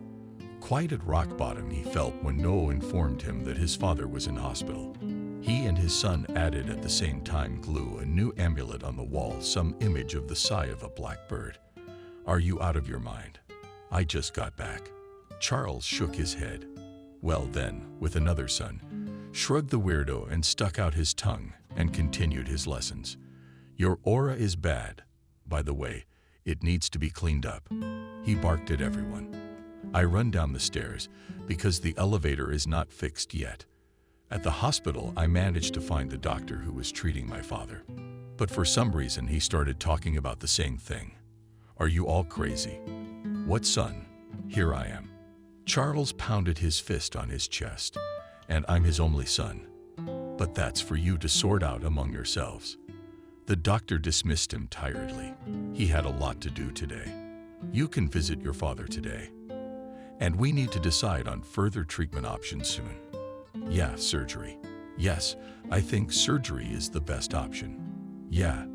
Quite at rock bottom he felt when Noah informed him that his father was in hospital. He and his son added at the same time glue a new amulet on the wall, some image of the sigh of a black bird. Are you out of your mind? I just got back. Charles shook his head. Well then, with another son, shrugged the weirdo and stuck out his tongue and continued his lessons. Your aura is bad. By the way, it needs to be cleaned up. He barked at everyone. I run down the stairs because the elevator is not fixed yet. At the hospital, I managed to find the doctor who was treating my father. But for some reason, he started talking about the same thing. Are you all crazy? What son? Here I am. Charles pounded his fist on his chest. And I'm his only son. But that's for you to sort out among yourselves. The doctor dismissed him tiredly. He had a lot to do today. You can visit your father today. And we need to decide on further treatment options soon. Yeah, surgery. Yes, I think surgery is the best option. Yeah,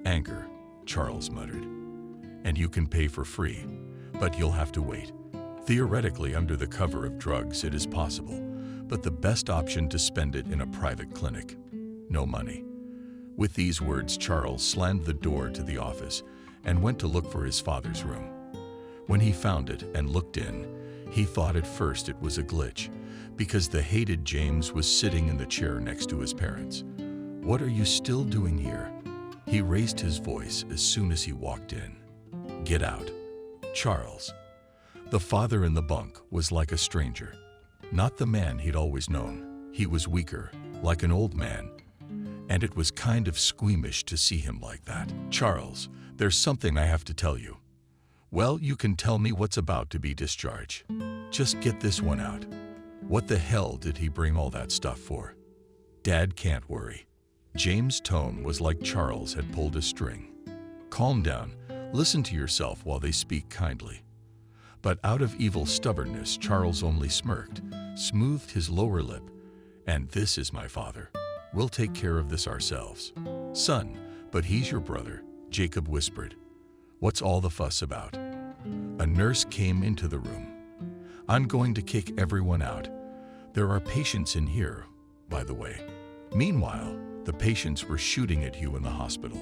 anger, Charles muttered. And you can pay for free, but you'll have to wait. Theoretically, under the cover of drugs, it is possible, but the best option to spend it in a private clinic. No money. With these words, Charles slammed the door to the office and went to look for his father's room. When he found it and looked in, he thought at first it was a glitch, because the hated James was sitting in the chair next to his parents. What are you still doing here? He raised his voice as soon as he walked in. Get out. Charles. The father in the bunk was like a stranger. Not the man he'd always known. He was weaker, like an old man. And it was kind of squeamish to see him like that. Charles, there's something I have to tell you. Well, you can tell me what's about to be discharged. Just get this one out. What the hell did he bring all that stuff for? Dad can't worry. James' tone was like Charles had pulled a string. Calm down. Listen to yourself while they speak kindly. But out of evil stubbornness, Charles only smirked, smoothed his lower lip. And this is my father. We'll take care of this ourselves. Son, but he's your brother, Jacob whispered. What's all the fuss about? A nurse came into the room. I'm going to kick everyone out. There are patients in here, by the way. Meanwhile, the patients were shooting at you in the hospital.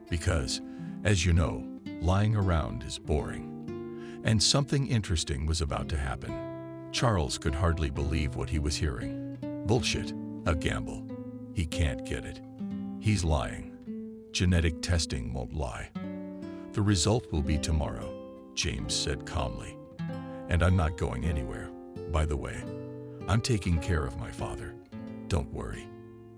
Because, as you know, lying around is boring. And something interesting was about to happen. Charles could hardly believe what he was hearing. Bullshit, a gamble. He can't get it. He's lying. Genetic testing won't lie. The result will be tomorrow, James said calmly. And I'm not going anywhere. By the way, I'm taking care of my father. Don't worry.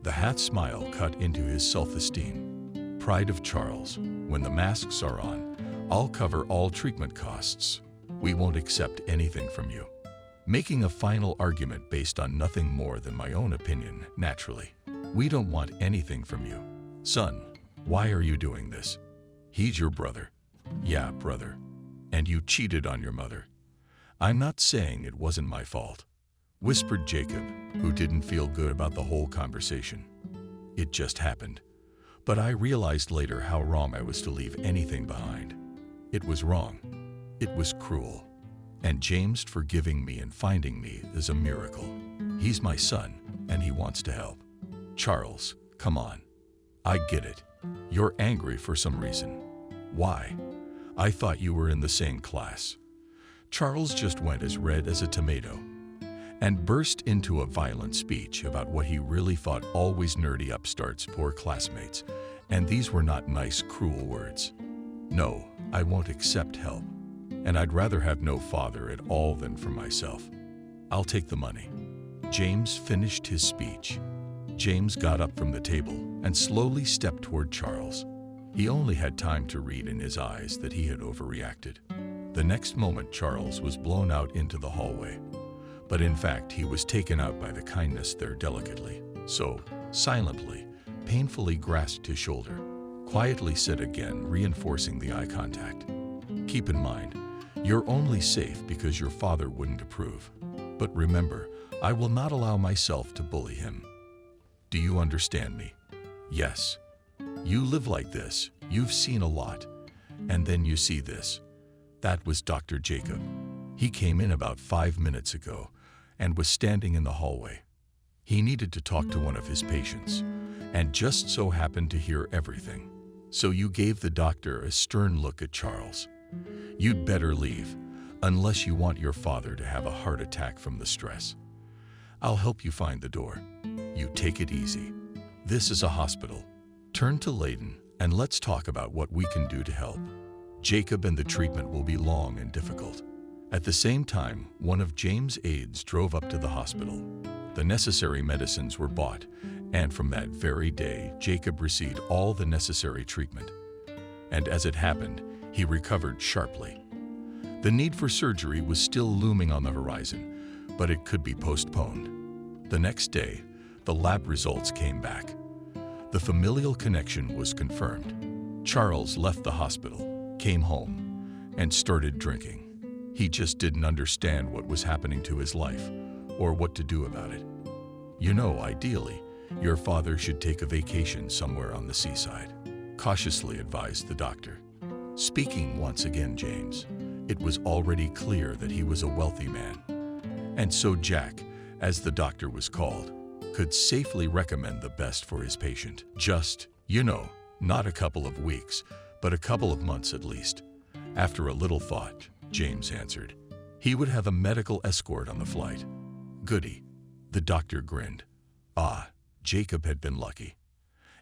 The hat smile cut into his self-esteem. Pride of Charles. When the masks are on, I'll cover all treatment costs. We won't accept anything from you. Making a final argument based on nothing more than my own opinion, naturally. We don't want anything from you. Son, why are you doing this? He's your brother. Yeah, brother. And you cheated on your mother. I'm not saying it wasn't my fault, whispered Jacob, who didn't feel good about the whole conversation. It just happened. But I realized later how wrong I was to leave anything behind. It was wrong. It was cruel. And James forgiving me and finding me is a miracle. He's my son, and he wants to help. Charles, come on. I get it. You're angry for some reason. Why? I thought you were in the same class. Charles just went as red as a tomato and burst into a violent speech about what he really thought always nerdy upstarts poor classmates, and these were not nice, cruel words. No, I won't accept help, and I'd rather have no father at all than for myself. I'll take the money. James finished his speech. James got up from the table and slowly stepped toward Charles. He only had time to read in his eyes that he had overreacted. The next moment, Charles was blown out into the hallway. But in fact, he was taken out by the kindness there delicately. So, silently, painfully grasped his shoulder, quietly said again, reinforcing the eye contact. Keep in mind, you're only safe because your father wouldn't approve. But remember, I will not allow myself to bully him. Do you understand me? Yes. You live like this, you've seen a lot, and then you see this. That was Dr. Jacob. He came in about 5 minutes ago and was standing in the hallway. He needed to talk to one of his patients and just so happened to hear everything. So you gave the doctor a stern look at Charles. You'd better leave, unless you want your father to have a heart attack from the stress. I'll help you find the door. You take it easy. This is a hospital. Turn to Layden and let's talk about what we can do to help. Jacob and the treatment will be long and difficult. At the same time, one of James' aides drove up to the hospital. The necessary medicines were bought, and from that very day, Jacob received all the necessary treatment. And as it happened, he recovered sharply. The need for surgery was still looming on the horizon, but it could be postponed. The next day, the lab results came back. The familial connection was confirmed. Charles left the hospital, came home, and started drinking. He just didn't understand what was happening to his life or what to do about it. You know, ideally, your father should take a vacation somewhere on the seaside, cautiously advised the doctor. Speaking once again, James, it was already clear that he was a wealthy man. And so Jack, as the doctor was called, could safely recommend the best for his patient. Just, not a couple of weeks, but a couple of months at least. After a little thought, James answered. He would have a medical escort on the flight. Goody. The doctor grinned. Ah, Jacob had been lucky.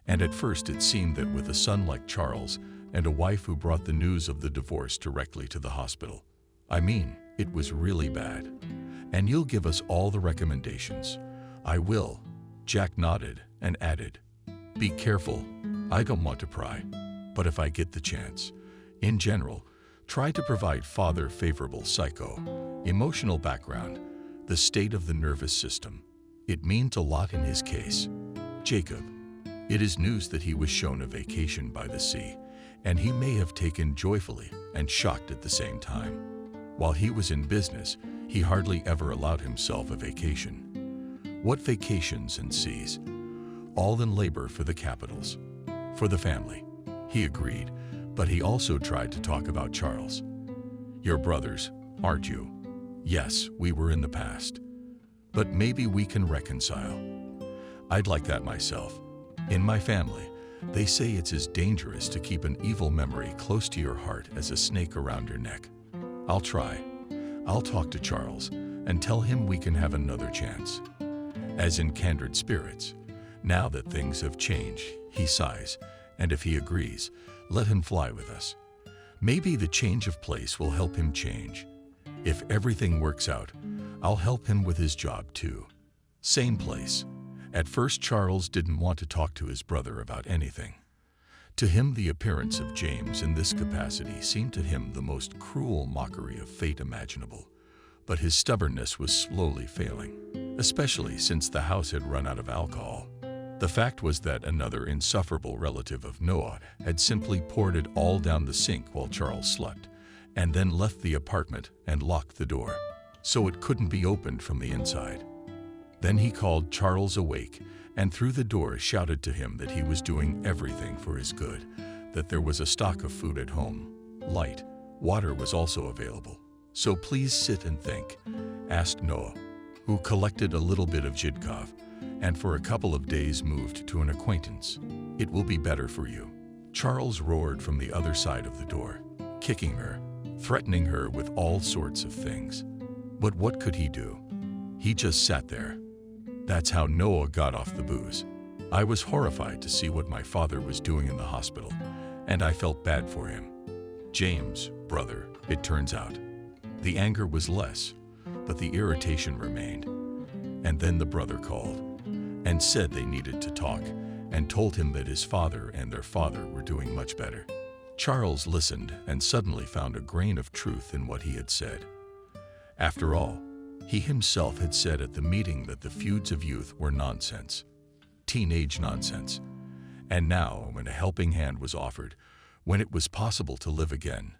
And at first it seemed that with a son like Charles and a wife who brought the news of the divorce directly to the hospital. I mean, it was really bad. And you'll give us all the recommendations. I will. Jack nodded and added, Be careful. I don't want to pry, but if I get the chance. In general, try to provide father favorable emotional background, the state of the nervous system. It means a lot in his case. Jacob, it is news that he was shown a vacation by the sea, and he may have taken joyfully and shocked at the same time. While he was in business, he hardly ever allowed himself a vacation. What vacations and seas? All in labor for the capitals, for the family. He agreed, but he also tried to talk about Charles. You're brothers, aren't you? Yes, we were in the past. But maybe we can reconcile. I'd like that myself. In my family, they say it's as dangerous to keep an evil memory close to your heart as a snake around your neck. I'll try. I'll talk to Charles and tell him we can have another chance. As in kindred spirits, now that things have changed, he sighs, and if he agrees, let him fly with us. Maybe the change of place will help him change. If everything works out, I'll help him with his job too. Same place. At first, Charles didn't want to talk to his brother about anything. To him, the appearance of James in this capacity seemed to him the most cruel mockery of fate imaginable. But his stubbornness was slowly failing, especially since the house had run out of alcohol. The fact was that another insufferable relative of Noah had simply poured it all down the sink while Charles slept, and then left the apartment and locked the door, so it couldn't be opened from the inside. Then he called Charles awake, and through the door shouted to him that he was doing everything for his good, that there was a stock of food at home, light, water was also available. So please sit and think, asked Noah, who collected a little bit of Jidkov, and for a couple of days moved to an acquaintance. It will be better for you. Charles roared from the other side of the door, kicking her, threatening her with all sorts of things. But what could he do? He just sat there. That's how Noah got off the booze. I was horrified to see what my father was doing in the hospital, and I felt bad for him. James, brother, it turns out. The anger was less, but the irritation remained. And then the brother called and said they needed to talk, and told him that his father and their father were doing much better. Charles listened and suddenly found a grain of truth in what he had said. After all, he himself had said at the meeting that the feuds of youth were nonsense, teenage nonsense. And now, when a helping hand was offered, when it was possible to live again,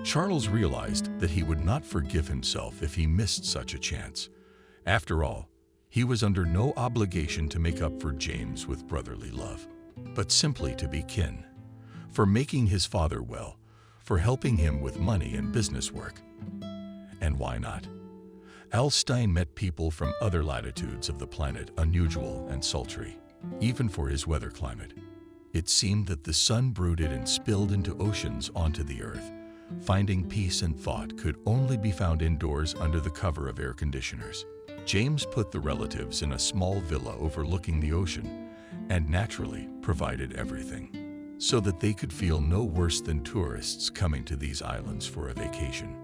Charles realized that he would not forgive himself if he missed such a chance. After all, he was under no obligation to make up for James with brotherly love, but simply to be kin, for making his father well, for helping him with money and business work. And why not? Alstein met people from other latitudes of the planet unusual and sultry, even for his weather climate. It seemed that the sun brooded and spilled into oceans onto the earth. Finding peace and thought could only be found indoors under the cover of air conditioners. James put the relatives in a small villa overlooking the ocean and naturally provided everything, so that they could feel no worse than tourists coming to these islands for a vacation.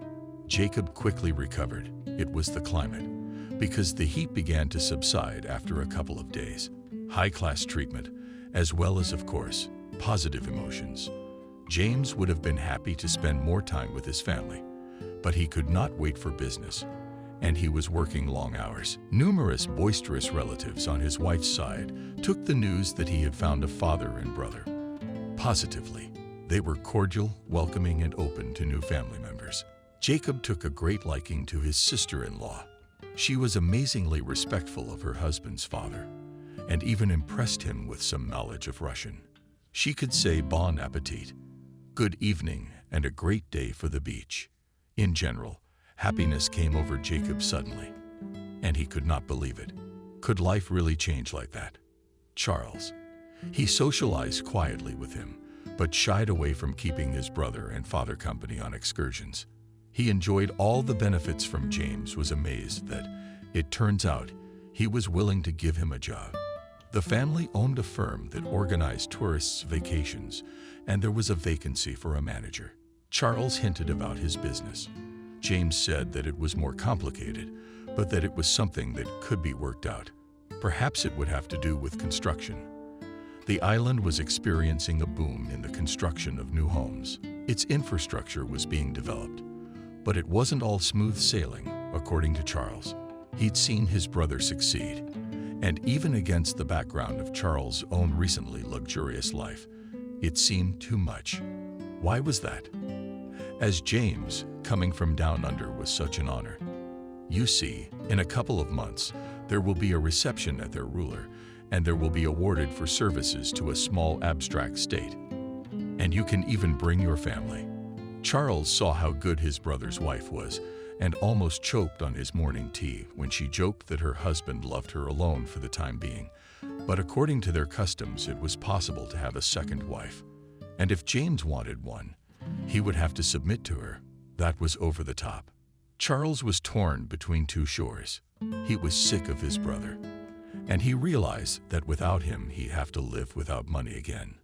Jacob quickly recovered. It was the climate, because the heat began to subside after a couple of days. High-class treatment, as well as, of course, positive emotions. James would have been happy to spend more time with his family, but he could not wait for business, and he was working long hours. Numerous boisterous relatives on his wife's side took the news that he had found a father and brother. Positively, they were cordial, welcoming, and open to new family members. Jacob took a great liking to his sister-in-law. She was amazingly respectful of her husband's father, and even impressed him with some knowledge of Russian. She could say bon appetit, good evening, and a great day for the beach. In general, happiness came over Jacob suddenly, and he could not believe it. Could life really change like that? Charles. He socialized quietly with him, but shied away from keeping his brother and father company on excursions. He enjoyed all the benefits from James, was amazed that, it turns out, he was willing to give him a job. The family owned a firm that organized tourists' vacations, and there was a vacancy for a manager. Charles hinted about his business. James said that it was more complicated, but that it was something that could be worked out. Perhaps it would have to do with construction. The island was experiencing a boom in the construction of new homes. Its infrastructure was being developed. But it wasn't all smooth sailing, according to Charles. He'd seen his brother succeed, and even against the background of Charles' own recently luxurious life, it seemed too much. Why was that? As James, coming from down under, was such an honor. You see, in a couple of months, there will be a reception at their ruler, and there will be awarded for services to a small abstract state. And you can even bring your family. Charles saw how good his brother's wife was, and almost choked on his morning tea when she joked that her husband loved her alone for the time being. But according to their customs, it was possible to have a second wife. And if James wanted one, he would have to submit to her. That was over the top. Charles was torn between two shores. He was sick of his brother, and he realized that without him he'd have to live without money again.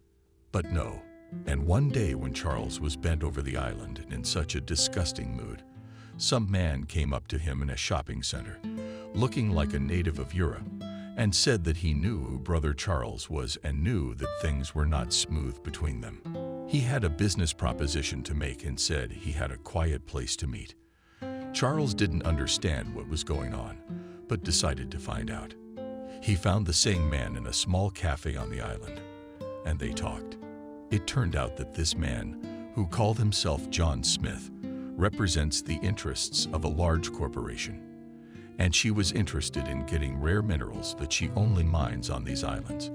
But no. And one day when Charles was bent over the island and in such a disgusting mood, some man came up to him in a shopping center, looking like a native of Europe, and said that he knew who Brother Charles was and knew that things were not smooth between them. He had a business proposition to make and said he had a quiet place to meet. Charles didn't understand what was going on, but decided to find out. He found the same man in a small cafe on the island, and they talked. It turned out that this man, who called himself John Smith, represents the interests of a large corporation, and she was interested in getting rare minerals that she only mines on these islands.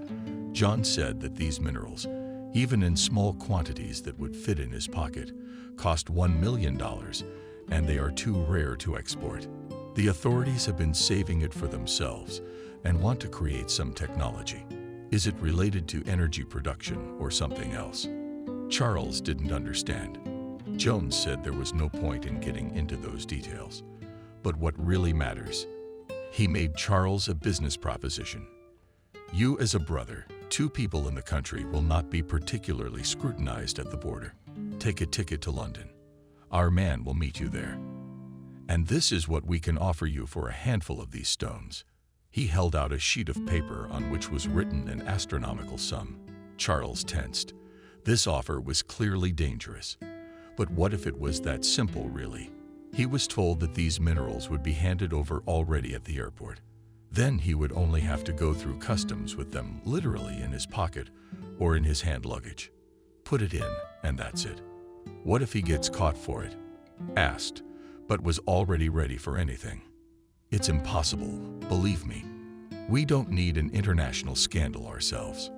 John said that these minerals, even in small quantities that would fit in his pocket, cost $1 million, and they are too rare to export. The authorities have been saving it for themselves and want to create some technology. Is it related to energy production or something else? Charles didn't understand. Jones said there was no point in getting into those details. But what really matters, he made Charles a business proposition. You as a brother, 2 people in the country will not be particularly scrutinized at the border. Take a ticket to London. Our man will meet you there. And this is what we can offer you for a handful of these stones. He held out a sheet of paper on which was written an astronomical sum. Charles tensed. This offer was clearly dangerous. But what if it was that simple, really? He was told that these minerals would be handed over already at the airport. Then he would only have to go through customs with them literally in his pocket or in his hand luggage. Put it in, and that's it. What if he gets caught for it? Asked, but was already ready for anything. It's impossible, believe me. We don't need an international scandal ourselves.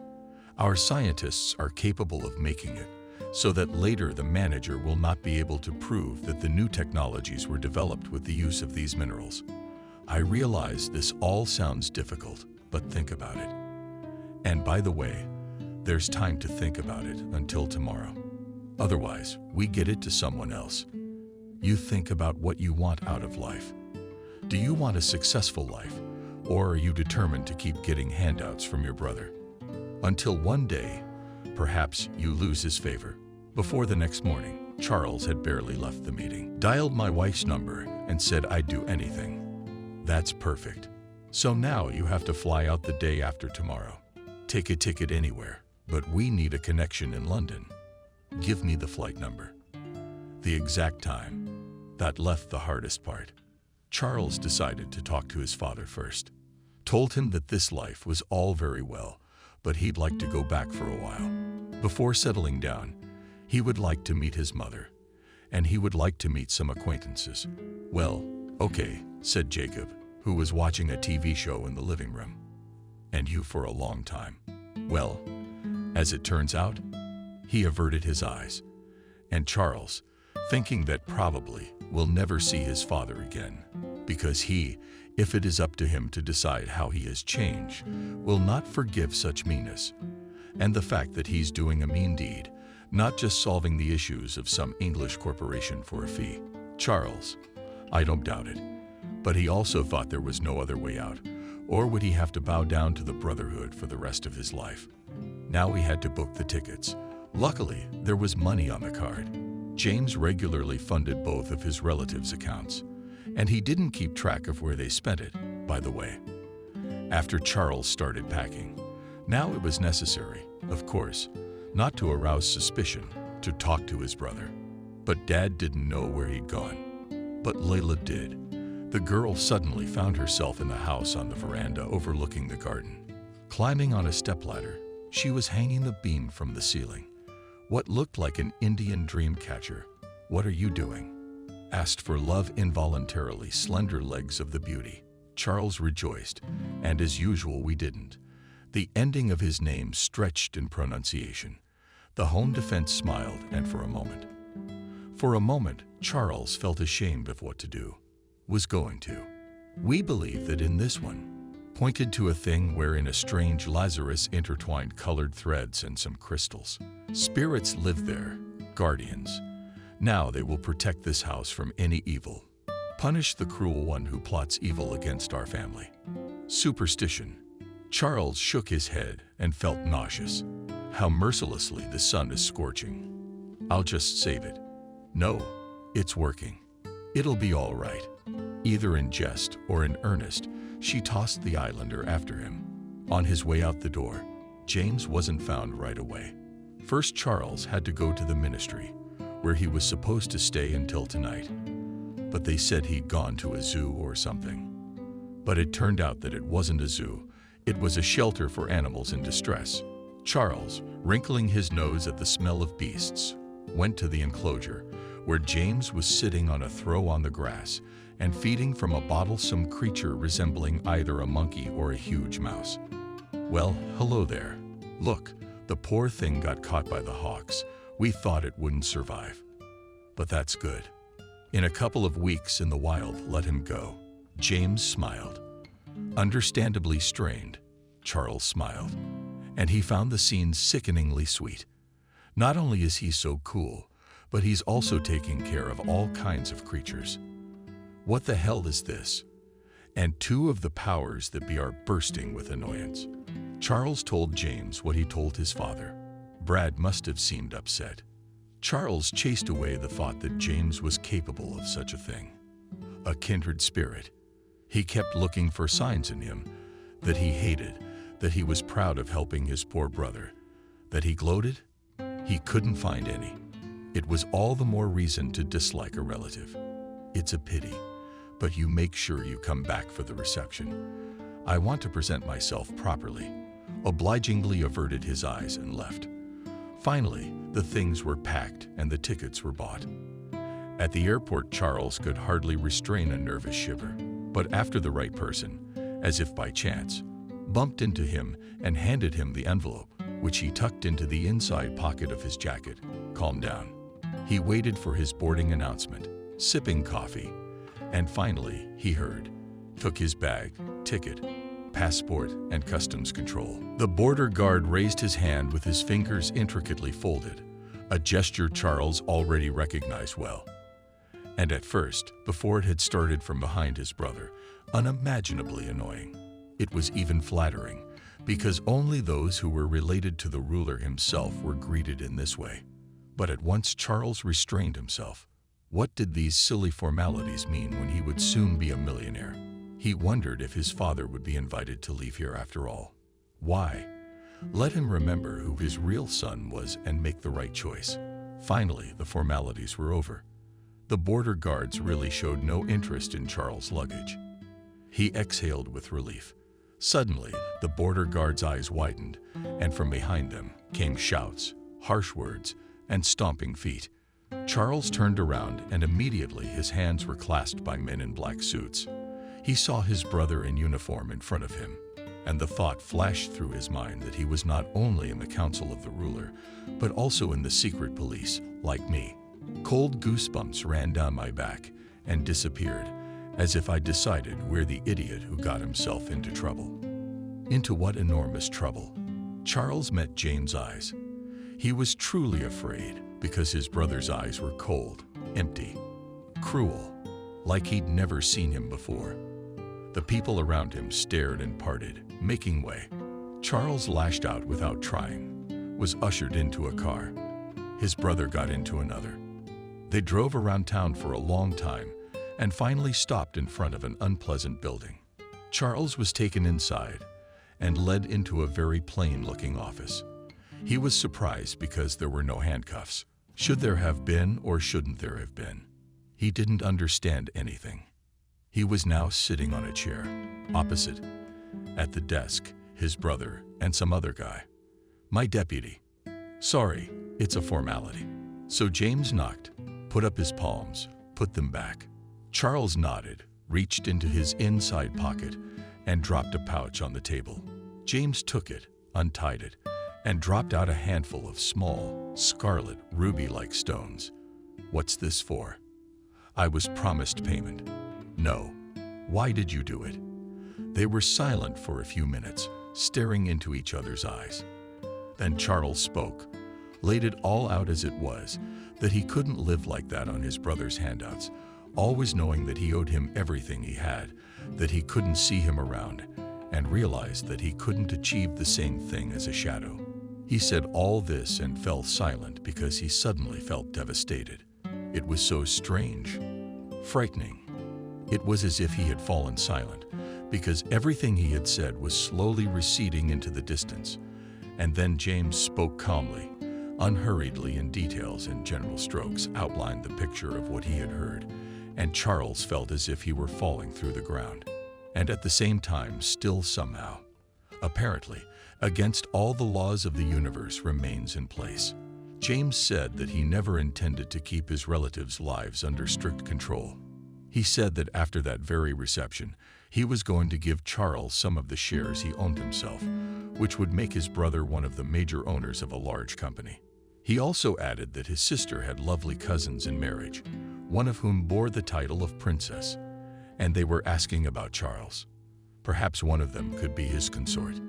Our scientists are capable of making it, so that later the manager will not be able to prove that the new technologies were developed with the use of these minerals. I realize this all sounds difficult, but think about it. And by the way, there's time to think about it until tomorrow. Otherwise, we get it to someone else. You think about what you want out of life. Do you want a successful life, or are you determined to keep getting handouts from your brother? Until one day, perhaps you lose his favor. Before the next morning, Charles had barely left the meeting. Dialed my wife's number and said I'd do anything. That's perfect. So now you have to fly out the day after tomorrow. Take a ticket anywhere, but we need a connection in London. Give me the flight number. The exact time. That left the hardest part. Charles decided to talk to his father first. Told him that this life was all very well, but he'd like to go back for a while. Before settling down, he would like to meet his mother, and he would like to meet some acquaintances. Well, okay, said Jacob, who was watching a TV show in the living room. And you for a long time. Well, as it turns out, he averted his eyes, and Charles, thinking that probably will never see his father again, because he, if it is up to him to decide how he has changed, will not forgive such meanness, and the fact that he's doing a mean deed, not just solving the issues of some English corporation for a fee. Charles, I don't doubt it, but he also thought there was no other way out, or would he have to bow down to the Brotherhood for the rest of his life? Now he had to book the tickets. Luckily, there was money on the card. James regularly funded both of his relatives' accounts, and he didn't keep track of where they spent it, by the way. After Charles started packing, now it was necessary, of course, not to arouse suspicion, to talk to his brother. But Dad didn't know where he'd gone. But Layla did. The girl suddenly found herself in the house on the veranda overlooking the garden. Climbing on a stepladder, she was hanging the beam from the ceiling. What looked like an Indian dream catcher. What are you doing? Asked for love involuntarily slender legs of the beauty. Charles rejoiced, and as usual we didn't. The ending of his name stretched in pronunciation. The home defense smiled, and for a moment, Charles felt ashamed of what to do. Was going to. We believe that in this one, pointed to a thing wherein a strange Lazarus intertwined colored threads and some crystals. Spirits live there, guardians. Now they will protect this house from any evil. Punish the cruel one who plots evil against our family. Superstition. Charles shook his head and felt nauseous. How mercilessly the sun is scorching. I'll just save it. No, it's working. It'll be all right. Either in jest or in earnest, she tossed the islander after him. On his way out the door, James wasn't found right away. First, Charles had to go to the ministry, where he was supposed to stay until tonight. But they said he'd gone to a zoo or something. But it turned out that it wasn't a zoo, It was a shelter for animals in distress. Charles, wrinkling his nose at the smell of beasts, went to the enclosure, where James was sitting on a throw on the grass and feeding from a bottlesome creature resembling either a monkey or a huge mouse. "Well, hello there. Look, the poor thing got caught by the hawks. We thought it wouldn't survive. But that's good. In a couple of weeks in the wild, let him go." James smiled. Understandably strained, Charles smiled, and he found the scene sickeningly sweet. Not only is he so cool, but he's also taking care of all kinds of creatures. What the hell is this? And two of the powers that be are bursting with annoyance. Charles told James what he told his father. Brad must have seemed upset. Charles chased away the thought that James was capable of such a thing. A kindred spirit. He kept looking for signs in him, that he hated, that he was proud of helping his poor brother, that he gloated. He couldn't find any. It was all the more reason to dislike a relative. It's a pity, but you make sure you come back for the reception. I want to present myself properly. Obligingly averted his eyes and left. Finally, the things were packed and the tickets were bought. At the airport, Charles could hardly restrain a nervous shiver, but after the right person, as if by chance, bumped into him and handed him the envelope, which he tucked into the inside pocket of his jacket, calmed down. He waited for his boarding announcement, sipping coffee, and finally, he heard, took his bag, ticket, passport, and customs control. The border guard raised his hand with his fingers intricately folded, a gesture Charles already recognized well. And at first, before it had started from behind his brother, unimaginably annoying. It was even flattering, because only those who were related to the ruler himself were greeted in this way. But at once Charles restrained himself. What did these silly formalities mean when he would soon be a millionaire? He wondered if his father would be invited to leave here after all. Why? Let him remember who his real son was and make the right choice. Finally, the formalities were over. The border guards really showed no interest in Charles' luggage. He exhaled with relief. Suddenly, the border guards' eyes widened, and from behind them came shouts, harsh words, and stomping feet. Charles turned around, and immediately his hands were clasped by men in black suits. He saw his brother in uniform in front of him, and the thought flashed through his mind that he was not only in the council of the ruler, but also in the secret police, like me. Cold goosebumps ran down my back and disappeared, as if I decided we're the idiot who got himself into trouble. Into what enormous trouble? Charles met James' eyes. He was truly afraid because his brother's eyes were cold, empty, cruel, like he'd never seen him before. The people around him stared and parted, making way. Charles lashed out without trying, was ushered into a car. His brother got into another. They drove around town for a long time and finally stopped in front of an unpleasant building. Charles was taken inside and led into a very plain-looking office. He was surprised because there were no handcuffs. Should there have been or shouldn't there have been? He didn't understand anything. He was now sitting on a chair, opposite, at the desk, his brother and some other guy. "My deputy." "Sorry, it's a formality." So James knocked, put up his palms, put them back. Charles nodded, reached into his inside pocket, and dropped a pouch on the table. James took it, untied it, and dropped out a handful of small, scarlet, ruby-like stones. "What's this for?" "I was promised payment." "No." "Why did you do it?" They were silent for a few minutes, staring into each other's eyes. Then Charles spoke, laid it all out as it was, that he couldn't live like that on his brother's handouts, always knowing that he owed him everything he had, that he couldn't see him around, and realized that he couldn't achieve the same thing as a shadow. He said all this and fell silent because he suddenly felt devastated. It was so strange, frightening. It was as if he had fallen silent, because everything he had said was slowly receding into the distance. And then James spoke calmly, unhurriedly, in details and general strokes outlined the picture of what he had heard, and Charles felt as if he were falling through the ground. And at the same time, still somehow, apparently, against all the laws of the universe, remains in place. James said that he never intended to keep his relatives' lives under strict control. He said that after that very reception, he was going to give Charles some of the shares he owned himself, which would make his brother one of the major owners of a large company. He also added that his sister had lovely cousins in marriage, one of whom bore the title of princess, and they were asking about Charles. Perhaps one of them could be his consort.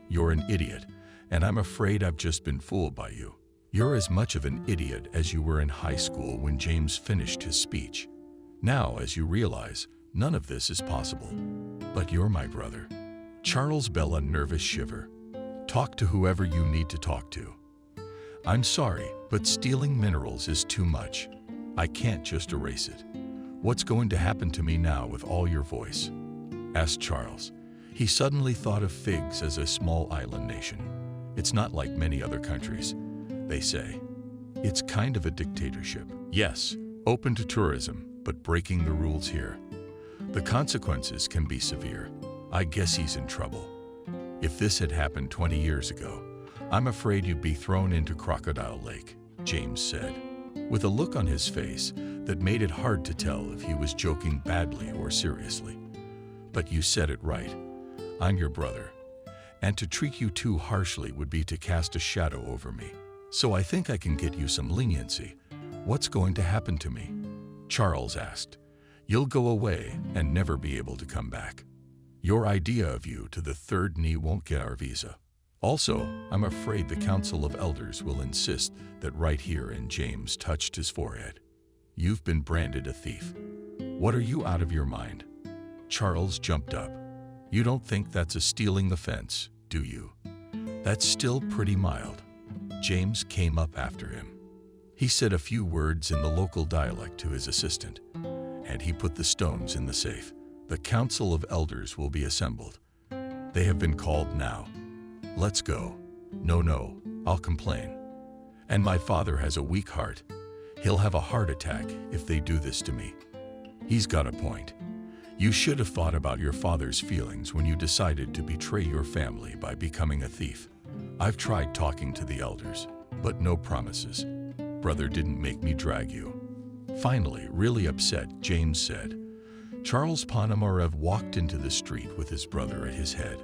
"You're an idiot, and I'm afraid I've just been fooled by you. You're as much of an idiot as you were in high school when James finished his speech. Now, as you realize, none of this is possible. But you're my brother." Charles felt a nervous shiver. "Talk to whoever you need to talk to. I'm sorry, but stealing minerals is too much. I can't just erase it. What's going to happen to me now with all your voice?" asked Charles. He suddenly thought of Figs as a small island nation. It's not like many other countries, they say. It's kind of a dictatorship. Yes, open to tourism, but breaking the rules here. The consequences can be severe. I guess he's in trouble. If this had happened 20 years ago, I'm afraid you'd be thrown into Crocodile Lake, James said, with a look on his face that made it hard to tell if he was joking badly or seriously. "But you said it right. I'm your brother, and to treat you too harshly would be to cast a shadow over me. So I think I can get you some leniency. What's going to happen to me?" Charles asked. "You'll go away and never be able to come back. Your idea of you to the third knee won't get our visa. Also, I'm afraid the Council of Elders will insist that right here," and James touched his forehead, "you've been branded a thief. What, are you out of your mind?" Charles jumped up. "You don't think that's a stealing offense, do you? That's still pretty mild." James came up after him. He said a few words in the local dialect to his assistant, and he put the stones in the safe. "The Council of Elders will be assembled. They have been called now. Let's go." No, I'll complain. And my father has a weak heart. He'll have a heart attack if they do this to me." He's got a point. You should have thought about your father's feelings when you decided to betray your family by becoming a thief. I've tried talking to the elders, but no promises. Brother didn't make me drag you. Finally, really upset, James said. Charles Ponomarev walked into the street with his brother at his head.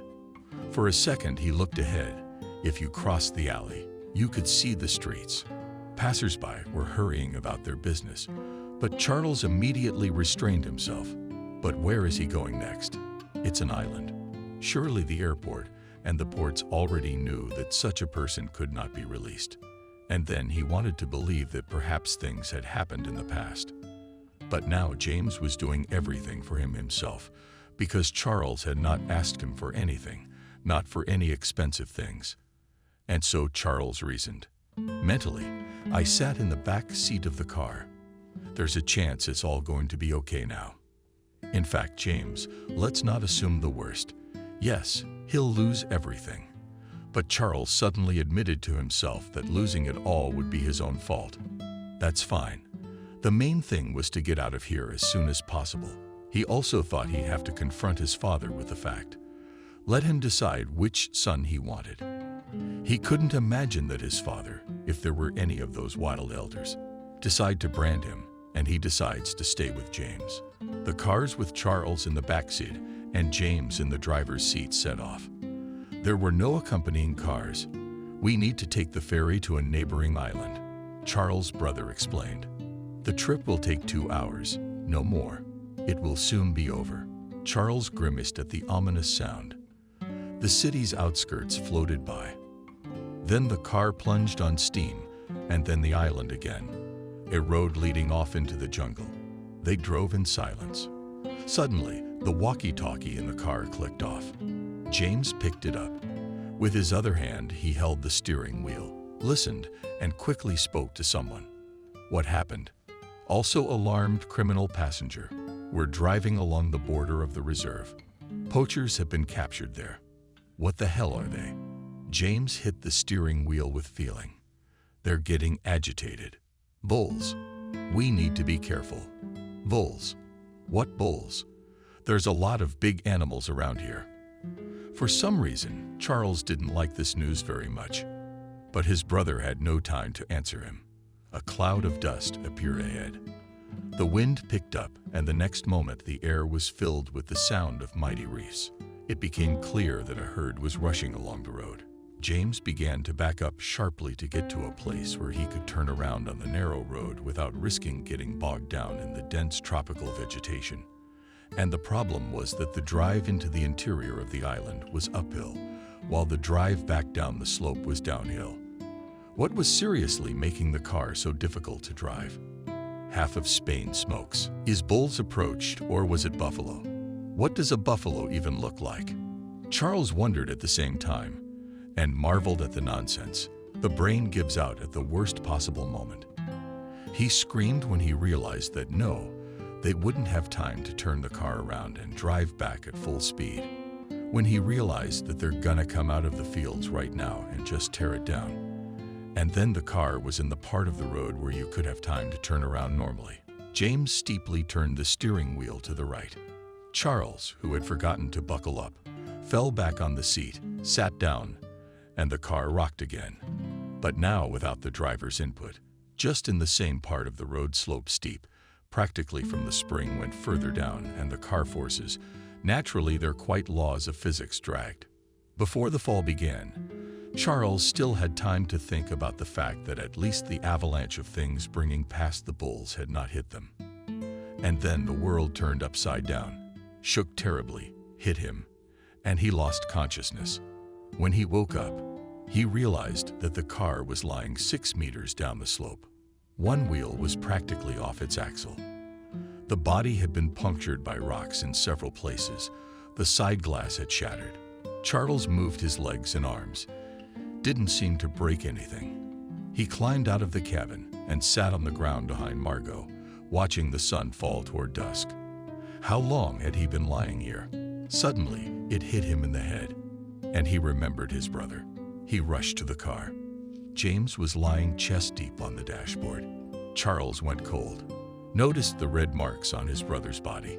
For a second, he looked ahead. If you crossed the alley, you could see the streets. Passers-by were hurrying about their business, but Charles immediately restrained himself. But where is he going next? It's an island. Surely the airport and the ports already knew that such a person could not be released. And then he wanted to believe that perhaps things had happened in the past. But now James was doing everything for him himself, because Charles had not asked him for anything, not for any expensive things. And so Charles reasoned. Mentally, I sat in the back seat of the car. There's a chance it's all going to be okay now. In fact, James, let's not assume the worst. Yes, he'll lose everything. But Charles suddenly admitted to himself that losing it all would be his own fault. That's fine. The main thing was to get out of here as soon as possible. He also thought he'd have to confront his father with the fact. Let him decide which son he wanted. He couldn't imagine that his father, if there were any of those wild elders, decide to brand him, and he decides to stay with James. The cars with Charles in the backseat and James in the driver's seat set off. There were no accompanying cars. We need to take the ferry to a neighboring island, Charles' brother explained. The trip will take 2 hours, no more. It will soon be over. Charles grimaced at the ominous sound. The city's outskirts floated by. Then the car plunged on steam, and then the island again, a road leading off into the jungle. They drove in silence. Suddenly, the walkie-talkie in the car clicked off. James picked it up. With his other hand, he held the steering wheel, listened, and quickly spoke to someone. What happened? Also alarmed criminal passenger. We're driving along the border of the reserve. Poachers have been captured there. What the hell are they? James hit the steering wheel with feeling. They're getting agitated. Bulls. We need to be careful. Bulls. What bulls? There's a lot of big animals around here. For some reason, Charles didn't like this news very much, but his brother had no time to answer him. A cloud of dust appeared ahead. The wind picked up, and the next moment the air was filled with the sound of mighty reefs. It became clear that a herd was rushing along the road. James began to back up sharply to get to a place where he could turn around on the narrow road without risking getting bogged down in the dense tropical vegetation. And the problem was that the drive into the interior of the island was uphill, while the drive back down the slope was downhill. What was seriously making the car so difficult to drive? Half of Spain smokes. Is bulls approached, or was it buffalo? What does a buffalo even look like? Charles wondered at the same time and marveled at the nonsense. The brain gives out at the worst possible moment. He screamed when he realized that no, they wouldn't have time to turn the car around and drive back at full speed. When he realized that they're gonna come out of the fields right now and just tear it down. And then the car was in the part of the road where you could have time to turn around normally. James steeply turned the steering wheel to the right. Charles, who had forgotten to buckle up, fell back on the seat, sat down, and the car rocked again. But now without the driver's input, just in the same part of the road sloped steep, practically from the spring went further down, and the car forces, naturally their quite laws of physics dragged. Before the fall began, Charles still had time to think about the fact that at least the avalanche of things bringing past the bulls had not hit them. And then the world turned upside down, shook terribly, hit him, and he lost consciousness. When he woke up, he realized that the car was lying 6 meters down the slope. One wheel was practically off its axle. The body had been punctured by rocks in several places. The side glass had shattered. Charles moved his legs and arms. Didn't seem to break anything. He climbed out of the cabin and sat on the ground behind Margot, watching the sun fall toward dusk. How long had he been lying here? Suddenly, it hit him in the head, and he remembered his brother. He rushed to the car. James was lying chest deep on the dashboard. Charles went cold, noticed the red marks on his brother's body.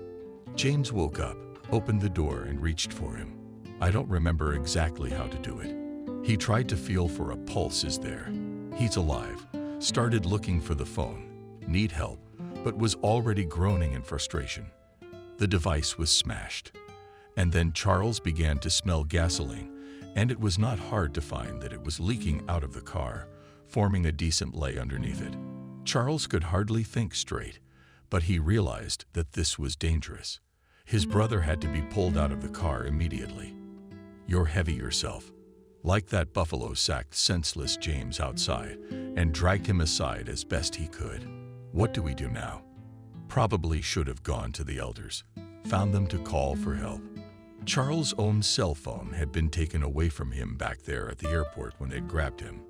James woke up, opened the door, and reached for him. I don't remember exactly how to do it. He tried to feel for a pulse. Is there? He's alive. Started looking for the phone. Need help, but was already groaning in frustration. The device was smashed. And then Charles began to smell gasoline, and it was not hard to find that it was leaking out of the car, forming a decent lay underneath it. Charles could hardly think straight, but he realized that this was dangerous. His brother had to be pulled out of the car immediately. You're heavy yourself. Like that buffalo sacked senseless James outside and dragged him aside as best he could. What do we do now? Probably should have gone to the elders, found them to call for help. Charles' own cell phone had been taken away from him back there at the airport when they'd grabbed him.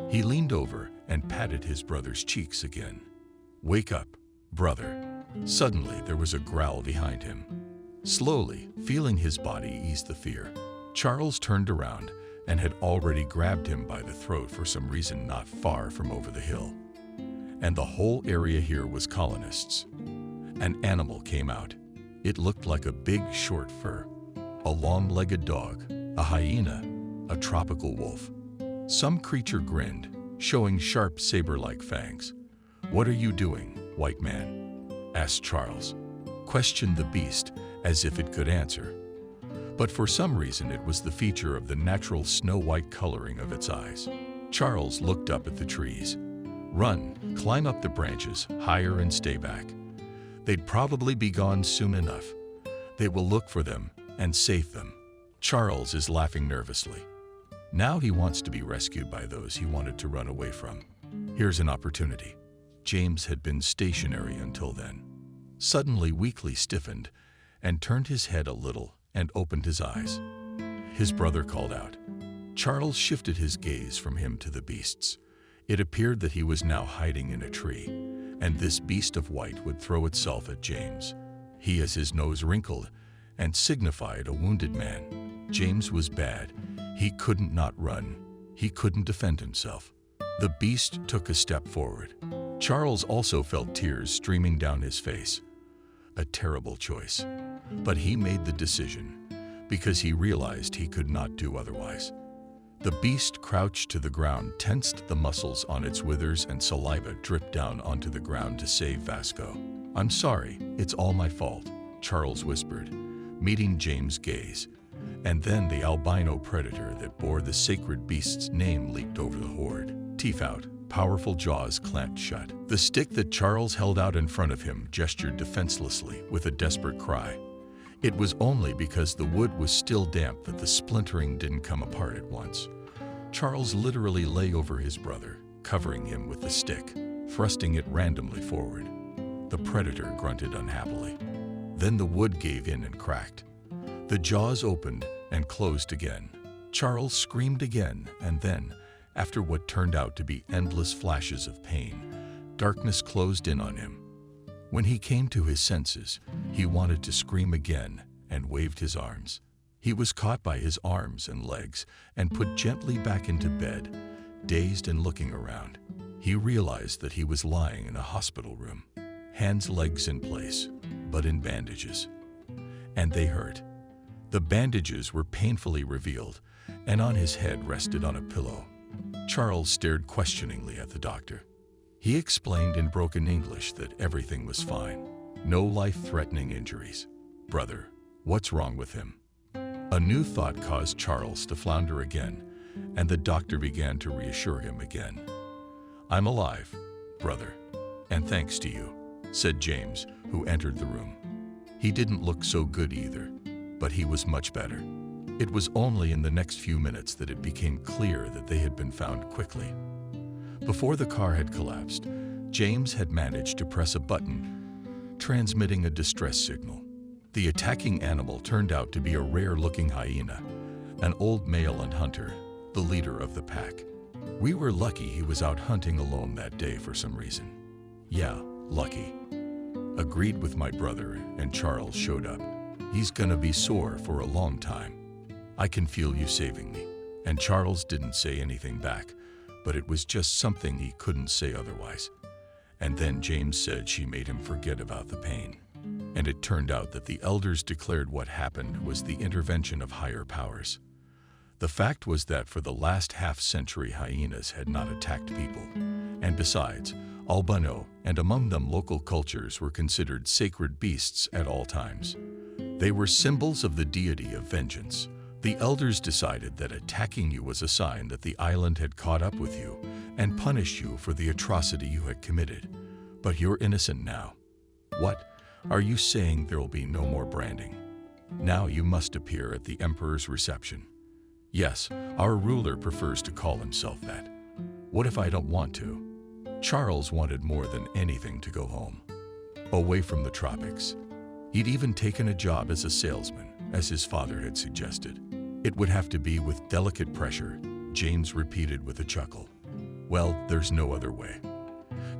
He leaned over and patted his brother's cheeks again. Wake up, brother. Suddenly there was a growl behind him. Slowly, feeling his body ease the fear, Charles turned around and had already grabbed him by the throat for some reason not far from over the hill. And the whole area here was colonists. An animal came out. It looked like a big short fur, a long-legged dog, a hyena, a tropical wolf. Some creature grinned, showing sharp saber-like fangs. What are you doing, white man? Asked Charles. Questioned the beast as if it could answer. But for some reason it was the feature of the natural snow-white coloring of its eyes. Charles looked up at the trees. Run, climb up the branches, higher and stay back. They'd probably be gone soon enough. They will look for them and save them. Charles is laughing nervously. Now he wants to be rescued by those he wanted to run away from. Here's an opportunity. James had been stationary until then. Suddenly weakly stiffened and turned his head a little and opened his eyes. His brother called out. Charles shifted his gaze from him to the beasts. It appeared that he was now hiding in a tree, and this beast of white would throw itself at James. He, as his nose wrinkled, and signified a wounded man. James was bad. He couldn't not run. He couldn't defend himself. The beast took a step forward. Charles also felt tears streaming down his face. A terrible choice. But he made the decision. because he realized he could not do otherwise. The beast crouched to the ground, tensed the muscles on its withers, and saliva dripped down onto the ground to save Vasco. "I'm sorry, it's all my fault," Charles whispered, meeting James' gaze. And then the albino predator that bore the sacred beast's name leaped over the horde. Teeth out, powerful jaws clamped shut. The stick that Charles held out in front of him gestured defenselessly with a desperate cry. It was only because the wood was still damp that the splintering didn't come apart at once. Charles literally lay over his brother, covering him with the stick, thrusting it randomly forward. The predator grunted unhappily. Then the wood gave in and cracked. The jaws opened and closed again. Charles screamed again, and then, after what turned out to be endless flashes of pain, darkness closed in on him. When he came to his senses, he wanted to scream again and waved his arms. He was caught by his arms and legs and put gently back into bed, dazed and looking around. He realized that he was lying in a hospital room, hands, legs in place, but in bandages. And they hurt. The bandages were painfully revealed, and on his head rested on a pillow. Charles stared questioningly at the doctor. He explained in broken English that everything was fine. No life-threatening injuries. "Brother, what's wrong with him?" A new thought caused Charles to flounder again, and the doctor began to reassure him again. "I'm alive, brother, and thanks to you," said James, who entered the room. He didn't look so good either, but he was much better. It was only in the next few minutes that it became clear that they had been found quickly. Before the car had collapsed, James had managed to press a button, transmitting a distress signal. The attacking animal turned out to be a rare-looking hyena, an old male and hunter, the leader of the pack. "We were lucky he was out hunting alone that day for some reason." "Yeah, lucky," agreed with my brother, and Charles showed up. "He's gonna be sore for a long time. I can feel you saving me." And Charles didn't say anything back, but it was just something he couldn't say otherwise. And then James said she made him forget about the pain. And it turned out that the elders declared what happened was the intervention of higher powers. The fact was that for the last half-century hyenas had not attacked people. And besides, albino, and among them local cultures, were considered sacred beasts at all times. They were symbols of the deity of vengeance. The elders decided that attacking you was a sign that the island had caught up with you and punished you for the atrocity you had committed. But you're innocent now. What? Are you saying there will be no more branding? Now you must appear at the emperor's reception. Yes, our ruler prefers to call himself that. What if I don't want to? Charles wanted more than anything to go home, away from the tropics. He'd even taken a job as a salesman, as his father had suggested. "It would have to be with delicate pressure," James repeated with a chuckle. "Well, there's no other way.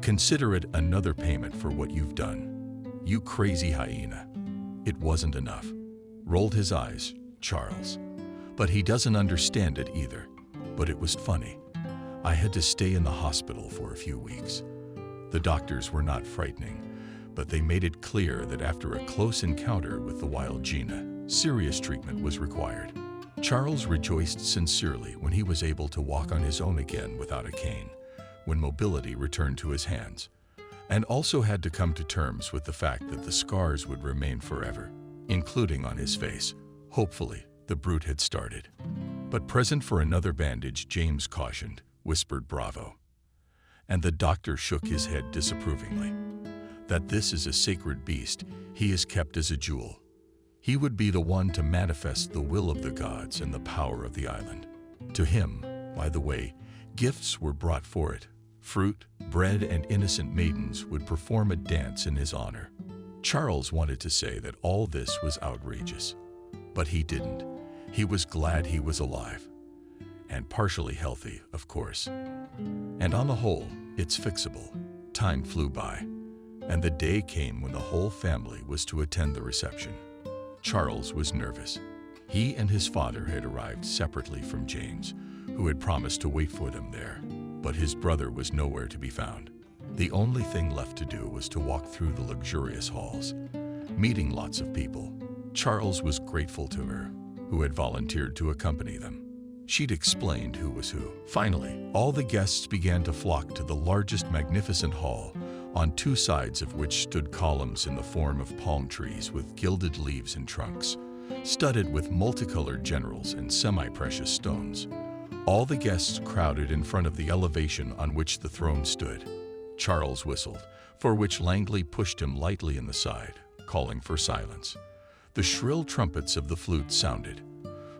Consider it another payment for what you've done. You crazy hyena." It wasn't enough. Rolled his eyes, Charles. But he doesn't understand it either. But it was funny. I had to stay in the hospital for a few weeks. The doctors were not frightening, but they made it clear that after a close encounter with the wild Gina, serious treatment was required. Charles rejoiced sincerely when he was able to walk on his own again without a cane, when mobility returned to his hands, and also had to come to terms with the fact that the scars would remain forever, including on his face. Hopefully, the brute had started. But present for another bandage, James cautioned, whispered bravo. And the doctor shook his head disapprovingly. That this is a sacred beast, he is kept as a jewel. He would be the one to manifest the will of the gods and the power of the island. To him, by the way, gifts were brought for it. Fruit, bread, and innocent maidens would perform a dance in his honor. Charles wanted to say that all this was outrageous, but he didn't. He was glad he was alive. And partially healthy, of course. And on the whole, it's fixable. Time flew by, and the day came when the whole family was to attend the reception. Charles was nervous. He and his father had arrived separately from James, who had promised to wait for them there, but his brother was nowhere to be found. The only thing left to do was to walk through the luxurious halls, meeting lots of people. Charles was grateful to her, who had volunteered to accompany them. She'd explained who was who. Finally, all the guests began to flock to the largest magnificent hall, on two sides of which stood columns in the form of palm trees with gilded leaves and trunks, studded with multicolored generals and semi-precious stones. All the guests crowded in front of the elevation on which the throne stood. Charles whistled, for which Langley pushed him lightly in the side, calling for silence. The shrill trumpets of the flute sounded.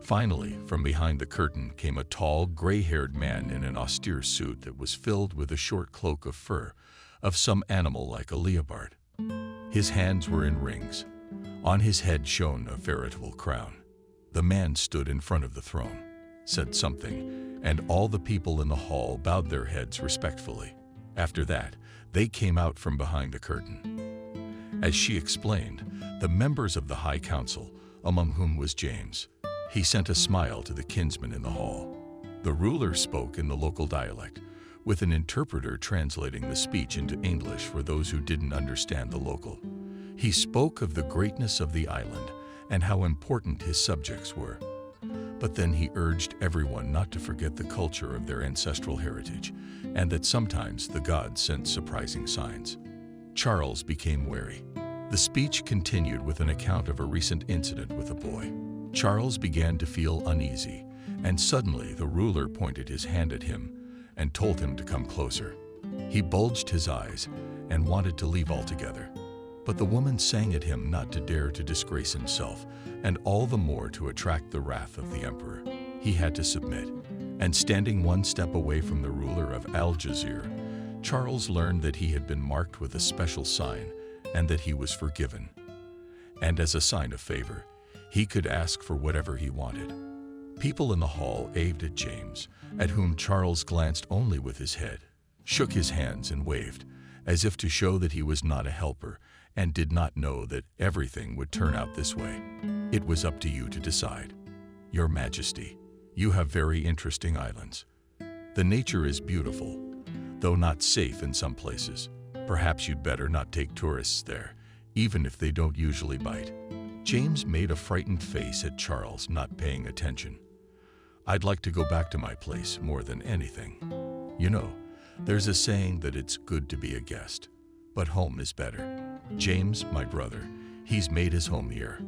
Finally, from behind the curtain came a tall, gray-haired man in an austere suit that was filled with a short cloak of fur, of some animal like a leopard. His hands were in rings. On his head shone a veritable crown. The man stood in front of the throne, said something, and all the people in the hall bowed their heads respectfully. After that, they came out from behind the curtain. As she explained, the members of the High Council, among whom was James, he sent a smile to the kinsmen in the hall. The ruler spoke in the local dialect, with an interpreter translating the speech into English for those who didn't understand the local. He spoke of the greatness of the island and how important his subjects were. But then he urged everyone not to forget the culture of their ancestral heritage, and that sometimes the gods sent surprising signs. Charles became wary. The speech continued with an account of a recent incident with a boy. Charles began to feel uneasy, and suddenly the ruler pointed his hand at him and told him to come closer. He bulged his eyes and wanted to leave altogether. But the woman sang at him not to dare to disgrace himself, and all the more to attract the wrath of the emperor. He had to submit, and standing one step away from the ruler of Algiers, Charles learned that he had been marked with a special sign and that he was forgiven. And as a sign of favor, he could ask for whatever he wanted. People in the hall aved at James, at whom Charles glanced only with his head, shook his hands and waved, as if to show that he was not a helper and did not know that everything would turn out this way. It was up to you to decide. Your Majesty, you have very interesting islands. The nature is beautiful, though not safe in some places. Perhaps you'd better not take tourists there, even if they don't usually bite. James made a frightened face at Charles not paying attention. I'd like to go back to my place more than anything. You know, there's a saying that it's good to be a guest, but home is better. James, my brother, he's made his home here,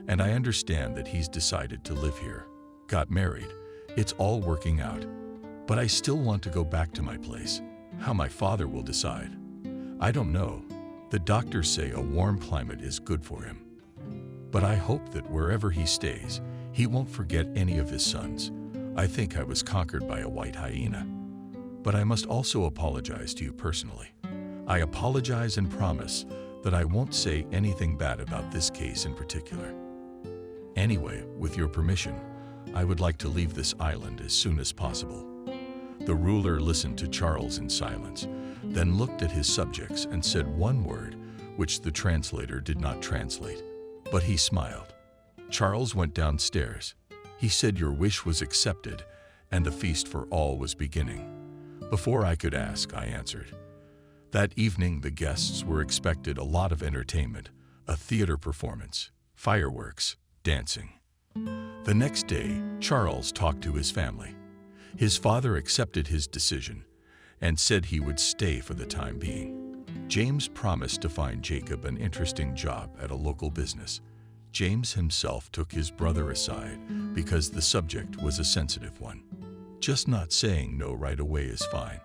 and I understand that he's decided to live here. Got married. It's all working out. But I still want to go back to my place. How my father will decide, I don't know. The doctors say a warm climate is good for him. But I hope that wherever he stays, he won't forget any of his sons. I think I was conquered by a white hyena. But I must also apologize to you personally. I apologize and promise that I won't say anything bad about this case in particular. Anyway, with your permission, I would like to leave this island as soon as possible. The ruler listened to Charles in silence, then looked at his subjects and said one word, which the translator did not translate. But he smiled. Charles went downstairs. He said your wish was accepted, and the feast for all was beginning. Before I could ask, I answered. That evening, the guests were expected a lot of entertainment, a theater performance, fireworks, dancing. The next day, Charles talked to his family. His father accepted his decision and said he would stay for the time being. James promised to find Jacob an interesting job at a local business. James himself took his brother aside because the subject was a sensitive one. Just not saying no right away is fine.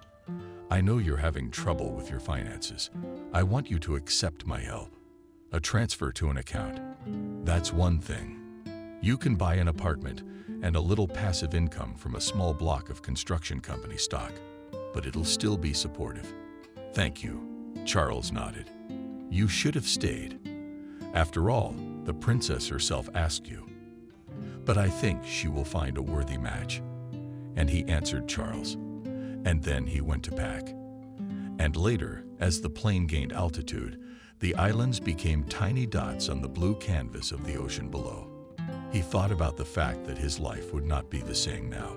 I know you're having trouble with your finances. I want you to accept my help. A transfer to an account. That's one thing. You can buy an apartment and a little passive income from a small block of construction company stock, but it'll still be supportive. Thank you. Charles nodded. You should have stayed. After all, the princess herself asked you. But I think she will find a worthy match. And he answered Charles. And then he went to pack. And later, as the plane gained altitude, the islands became tiny dots on the blue canvas of the ocean below. He thought about the fact that his life would not be the same now.